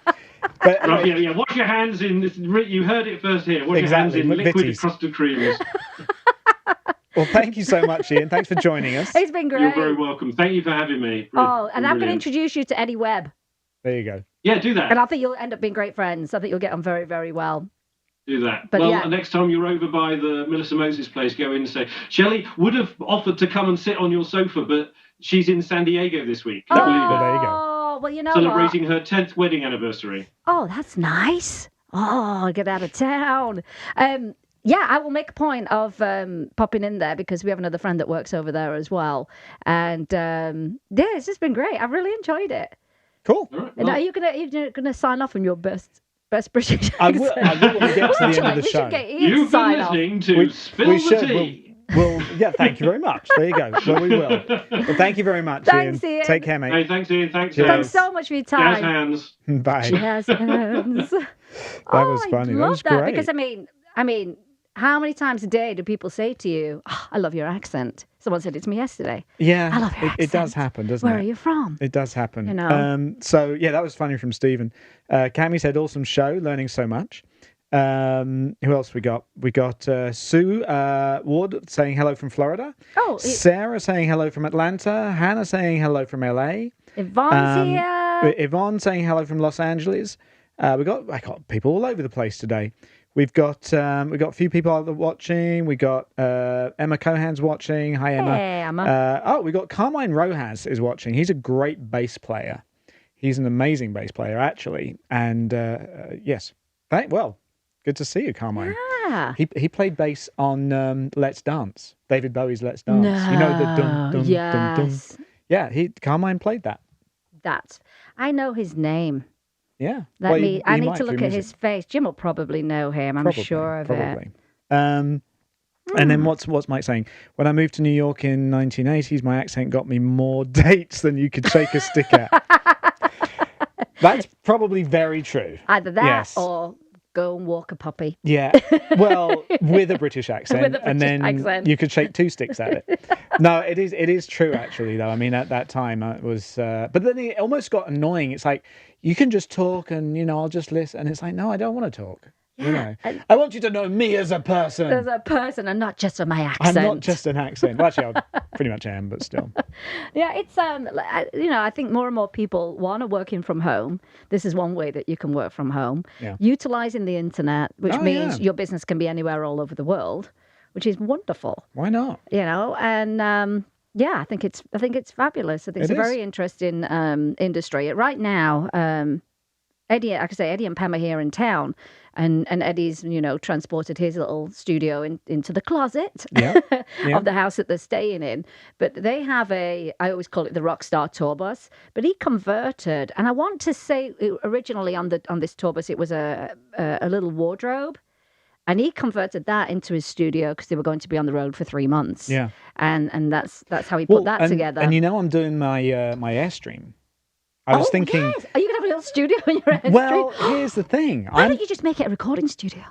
Speaker 2: But,
Speaker 4: right, wash your hands in. You heard it first here. Wash your hands in liquid custard creams.
Speaker 2: Well, thank you so much, Ian. Thanks for joining us.
Speaker 3: It's been great.
Speaker 4: You're very welcome. Thank you for having me.
Speaker 3: And I'm going to introduce you to Eddie Webb.
Speaker 2: There you go.
Speaker 4: Yeah, do that.
Speaker 3: And I think you'll end up being great friends. I think you'll get on very, very well.
Speaker 4: Do that.
Speaker 3: But
Speaker 4: next time you're over by the Melissa Moses place, go in and say, Shelley would have offered to come and sit on your sofa, but she's in San Diego this week. Can you believe it?
Speaker 2: There you go.
Speaker 3: Well, you know
Speaker 4: Celebrating her 10th wedding anniversary.
Speaker 3: Oh, that's nice. Oh, get out of town. I will make a point of popping in there because we have another friend that works over there as well. And it's just been great. I've really enjoyed it.
Speaker 2: Cool.
Speaker 4: Right,
Speaker 3: well, are you gonna sign off on your best British accent?
Speaker 2: I will when we get to the end of the show.
Speaker 4: You've been listening to Spill the Tea.
Speaker 2: Thank you very much. There you go. Well, we will. Well, thank you very much,
Speaker 3: Thanks,
Speaker 2: Ian.
Speaker 3: Ian.
Speaker 2: Take care, mate.
Speaker 4: Hey, thanks, Ian. Thanks
Speaker 3: so much for your time.
Speaker 4: Jazz hands.
Speaker 2: Bye.
Speaker 3: Jazz hands.
Speaker 2: That was funny. That was great.
Speaker 3: Because I mean, how many times a day do people say to you, I love your accent? Someone said it to me yesterday.
Speaker 2: Yeah,
Speaker 3: I love your accent.
Speaker 2: It does happen, doesn't it?
Speaker 3: Where are you from?
Speaker 2: It does happen.
Speaker 3: You know.
Speaker 2: So, that was funny from Stephen. Camme said, awesome show, learning so much. Who else we got? We got Sue Ward saying hello from Florida.
Speaker 3: Oh,
Speaker 2: Sarah saying hello from Atlanta. Hannah saying hello from LA.
Speaker 3: Yvonne's here.
Speaker 2: Yvonne saying hello from Los Angeles. I got people all over the place today. We've got a few people out there watching. We got Emma Cohan's watching. Hi, Emma.
Speaker 3: Hey, Emma.
Speaker 2: We got Carmine Rojas is watching. He's a great bass player. He's an amazing bass player, actually. And yes, good to see you, Carmine.
Speaker 3: Yeah.
Speaker 2: He played bass on Let's Dance, David Bowie's Let's Dance.
Speaker 3: No.
Speaker 2: You know the dum dum
Speaker 3: yes.
Speaker 2: dum dum. Yeah, Carmine played that.
Speaker 3: I know his name.
Speaker 2: Yeah.
Speaker 3: I need to look at his face. Jim will probably know him. I'm sure of it.
Speaker 2: And then what's Mike saying? When I moved to New York in 1980s, my accent got me more dates than you could shake a stick at. That's probably very true.
Speaker 3: Either that
Speaker 2: yes.
Speaker 3: or go and walk a puppy.
Speaker 2: Yeah. Well, with a British accent.
Speaker 3: With a British
Speaker 2: and then
Speaker 3: accent.
Speaker 2: you could shake two sticks at it. No, it is true, actually, though. I mean, at that time, it was... but then it almost got annoying. It's like, you can just talk and, I'll just listen. And it's like, no, I don't want to talk.
Speaker 3: Yeah.
Speaker 2: I want you to know me as a person.
Speaker 3: As a person and not just my accent.
Speaker 2: I'm not just an accent. Well, actually, I pretty much am, but still.
Speaker 3: Yeah, it's, I think more and more people are working from home. This is one way that you can work from home.
Speaker 2: Yeah.
Speaker 3: Utilizing the internet, which means your business can be anywhere all over the world, which is wonderful.
Speaker 2: Why not?
Speaker 3: And... I think it's fabulous. I think it's a very interesting industry. Right now, Eddie and Pam are here in town, and Eddie's transported his little studio into the closet of the house that they're staying in. But they have I always call it the Rockstar tour bus. But he converted, and I want to say originally on this tour bus it was a little wardrobe. And he converted that into his studio because they were going to be on the road for 3 months.
Speaker 2: Yeah,
Speaker 3: and that's how he put that together.
Speaker 2: And I'm doing my Airstream. I was thinking,
Speaker 3: yes. Are you gonna have a little studio in your Airstream?
Speaker 2: Well, here's the thing.
Speaker 3: Why don't you just make it a recording studio?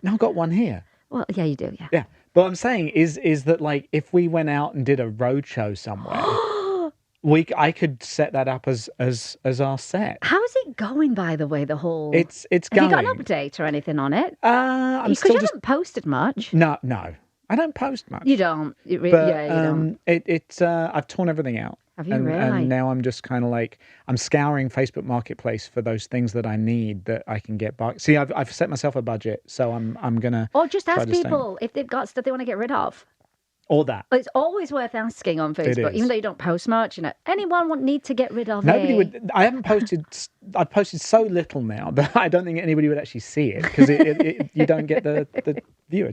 Speaker 2: No, I've got one here.
Speaker 3: Well, yeah, you do. Yeah.
Speaker 2: Yeah, but what I'm saying is that like if we went out and did a road show somewhere. I could set that up as our set.
Speaker 3: How's it going, by the way? The whole
Speaker 2: it's going.
Speaker 3: Have you got an update or anything on it?
Speaker 2: Because
Speaker 3: you haven't posted much.
Speaker 2: No, I don't post much.
Speaker 3: You don't. You don't.
Speaker 2: I've torn everything out.
Speaker 3: Have you really?
Speaker 2: And now I'm just kind of like I'm scouring Facebook Marketplace for those things that I need that I can get back. See, I've set myself a budget, so I'm gonna.
Speaker 3: Or just ask people if they've got stuff they want to get rid of.
Speaker 2: Or that.
Speaker 3: It's always worth asking on Facebook, even though you don't post much. Anyone need to get rid of
Speaker 2: Nobody would. I haven't posted. I've posted so little now that I don't think anybody would actually see it because you don't get the viewer.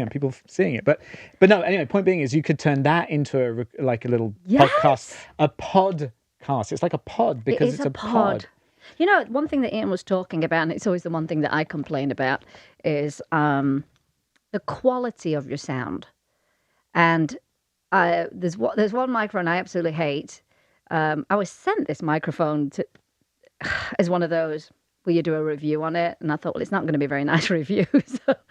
Speaker 2: People seeing it. But no. Anyway, point being is you could turn that into a little podcast, a podcast. It's like a pod because it's a pod.
Speaker 3: One thing that Ian was talking about, and it's always the one thing that I complain about, is the quality of your sound. And there's one microphone I absolutely hate. I was sent this microphone as one of those where you do a review on it, and I thought, well, it's not going to be a very nice review.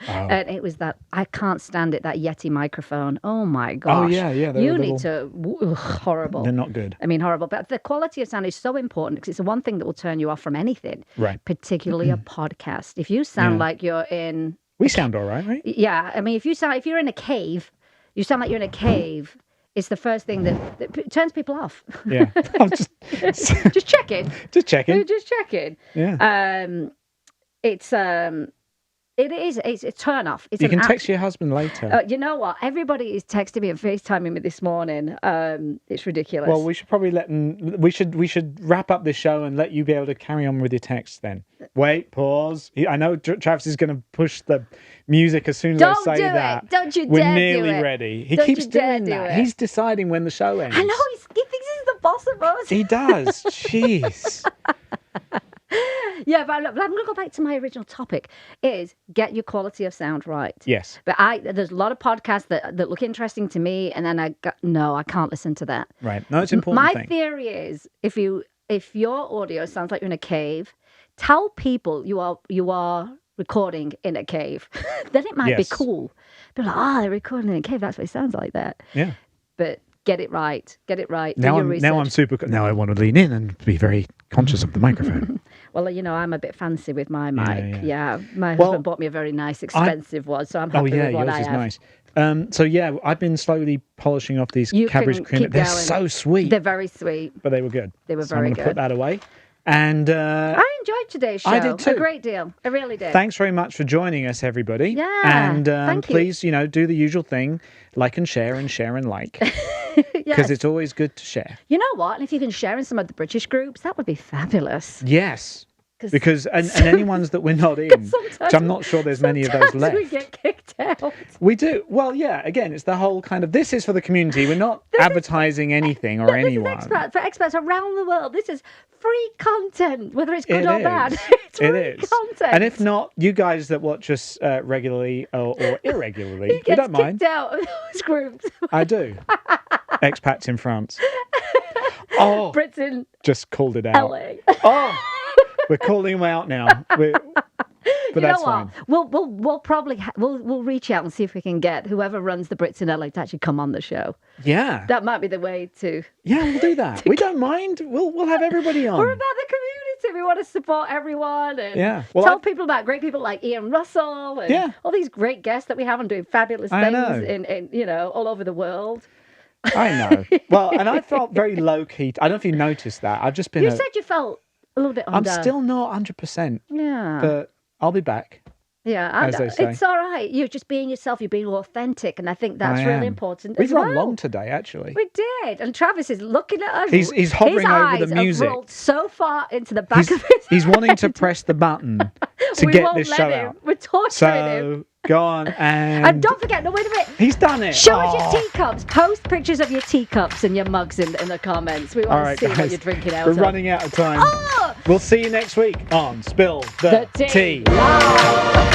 Speaker 3: And it was that I can't stand it. That Yeti microphone. Oh my gosh!
Speaker 2: Oh yeah.
Speaker 3: You need to horrible.
Speaker 2: They're not good.
Speaker 3: I mean, horrible. But the quality of sound is so important because it's the one thing that will turn you off from anything.
Speaker 2: Right.
Speaker 3: Particularly a podcast. If you sound like you're in,
Speaker 2: we sound all right?
Speaker 3: Yeah. I mean, if you're in a cave. You sound like you're in a cave. It's the first thing that turns people off.
Speaker 2: Yeah. I'm just
Speaker 3: checking.
Speaker 2: Just checking.
Speaker 3: Just checking.
Speaker 2: Yeah.
Speaker 3: It's a turn off.
Speaker 2: You can text your husband later.
Speaker 3: You know what? Everybody is texting me and FaceTiming me this morning. It's ridiculous.
Speaker 2: Well, we should probably we should wrap up this show and let you be able to carry on with your texts then. Wait, pause. I know Travis is going to push the music as soon as I say that.
Speaker 3: Don't you dare do it.
Speaker 2: We're nearly ready. He keeps doing that. He's deciding when the show ends.
Speaker 3: I know. He thinks he's the boss of us.
Speaker 2: He does. Jeez.
Speaker 3: Yeah, but I'm going to go back to my original topic, is get your quality of sound right.
Speaker 2: Yes.
Speaker 3: But there's a lot of podcasts that look interesting to me, and then I can't listen to that.
Speaker 2: Right. No, it's an important thing.
Speaker 3: My theory is if your audio sounds like you're in a cave, tell people you are recording in a cave. Then it might be cool. They're like, they're recording in a cave. That's what it sounds like that.
Speaker 2: Yeah.
Speaker 3: But get it right. Get it right.
Speaker 2: Now I'm super. Now I want to lean in and be very conscious of the microphone.
Speaker 3: Well, I'm a bit fancy with my mic.
Speaker 2: Yeah.
Speaker 3: My husband bought me a very nice, expensive one, so I'm happy with what I have.
Speaker 2: Yours is nice. I've been slowly polishing off these Cadbury's cream. They're so sweet.
Speaker 3: They're very sweet.
Speaker 2: But they were good.
Speaker 3: They were
Speaker 2: so
Speaker 3: very
Speaker 2: I'm
Speaker 3: good.
Speaker 2: Put that away. And
Speaker 3: I enjoyed today's show.
Speaker 2: I did too.
Speaker 3: A great deal. I really did.
Speaker 2: Thanks very much for joining us, everybody.
Speaker 3: Yeah.
Speaker 2: And
Speaker 3: thank you.
Speaker 2: please, do the usual thing, like and share and like. Because it's always good to share.
Speaker 3: You know what? And if you can share in some of the British groups, that would be fabulous.
Speaker 2: Yes. Because and any ones that we're not in, which I'm not sure there's many of those left.
Speaker 3: We get kicked out.
Speaker 2: We do. Well, yeah, again, it's the whole kind of, this is for the community. We're not advertising anything or anyone.
Speaker 3: This is for expats around the world. This is free content, whether it's good or bad. It's free content.
Speaker 2: And if not, you guys that watch us regularly or irregularly, we don't mind.
Speaker 3: Kicked out of those groups.
Speaker 2: I do. Expats in France. Oh,
Speaker 3: Britain.
Speaker 2: Just called it out.
Speaker 3: LA.
Speaker 2: Oh. We're calling them out now. But that's fine.
Speaker 3: We'll probably we'll reach out and see if we can get whoever runs the Brits in LA to actually come on the show.
Speaker 2: Yeah,
Speaker 3: that might be the way to.
Speaker 2: Yeah, we'll do that. We don't mind. We'll have everybody on.
Speaker 3: We're about the community. We want to support everyone and
Speaker 2: tell
Speaker 3: people about great people like Ian Russell and all these great guests that we have and doing fabulous things in all over the world.
Speaker 2: I know. Well, and I felt very low key. I don't know if you noticed that. I've just been.
Speaker 3: You said you felt a little bit under.
Speaker 2: I'm still not 100%.
Speaker 3: Yeah.
Speaker 2: But I'll be back.
Speaker 3: Yeah,
Speaker 2: as they say.
Speaker 3: It's all right. You're just being yourself. You're being authentic, and I think that's really important.
Speaker 2: We've run long today, actually.
Speaker 3: We did, and Travis is looking at us.
Speaker 2: He's hovering over the music.
Speaker 3: Have rolled so far into the back of his head.
Speaker 2: He's wanting to press the button to get this show out.
Speaker 3: We're torturing him.
Speaker 2: Go on and
Speaker 3: don't forget. No, wait a minute.
Speaker 2: He's done it.
Speaker 3: Show us your teacups. Post pictures of your teacups and your mugs in the comments. We want to see what you're drinking out of.
Speaker 2: We're running out of time. We'll see you next week on Spill the Tea.
Speaker 3: Wow.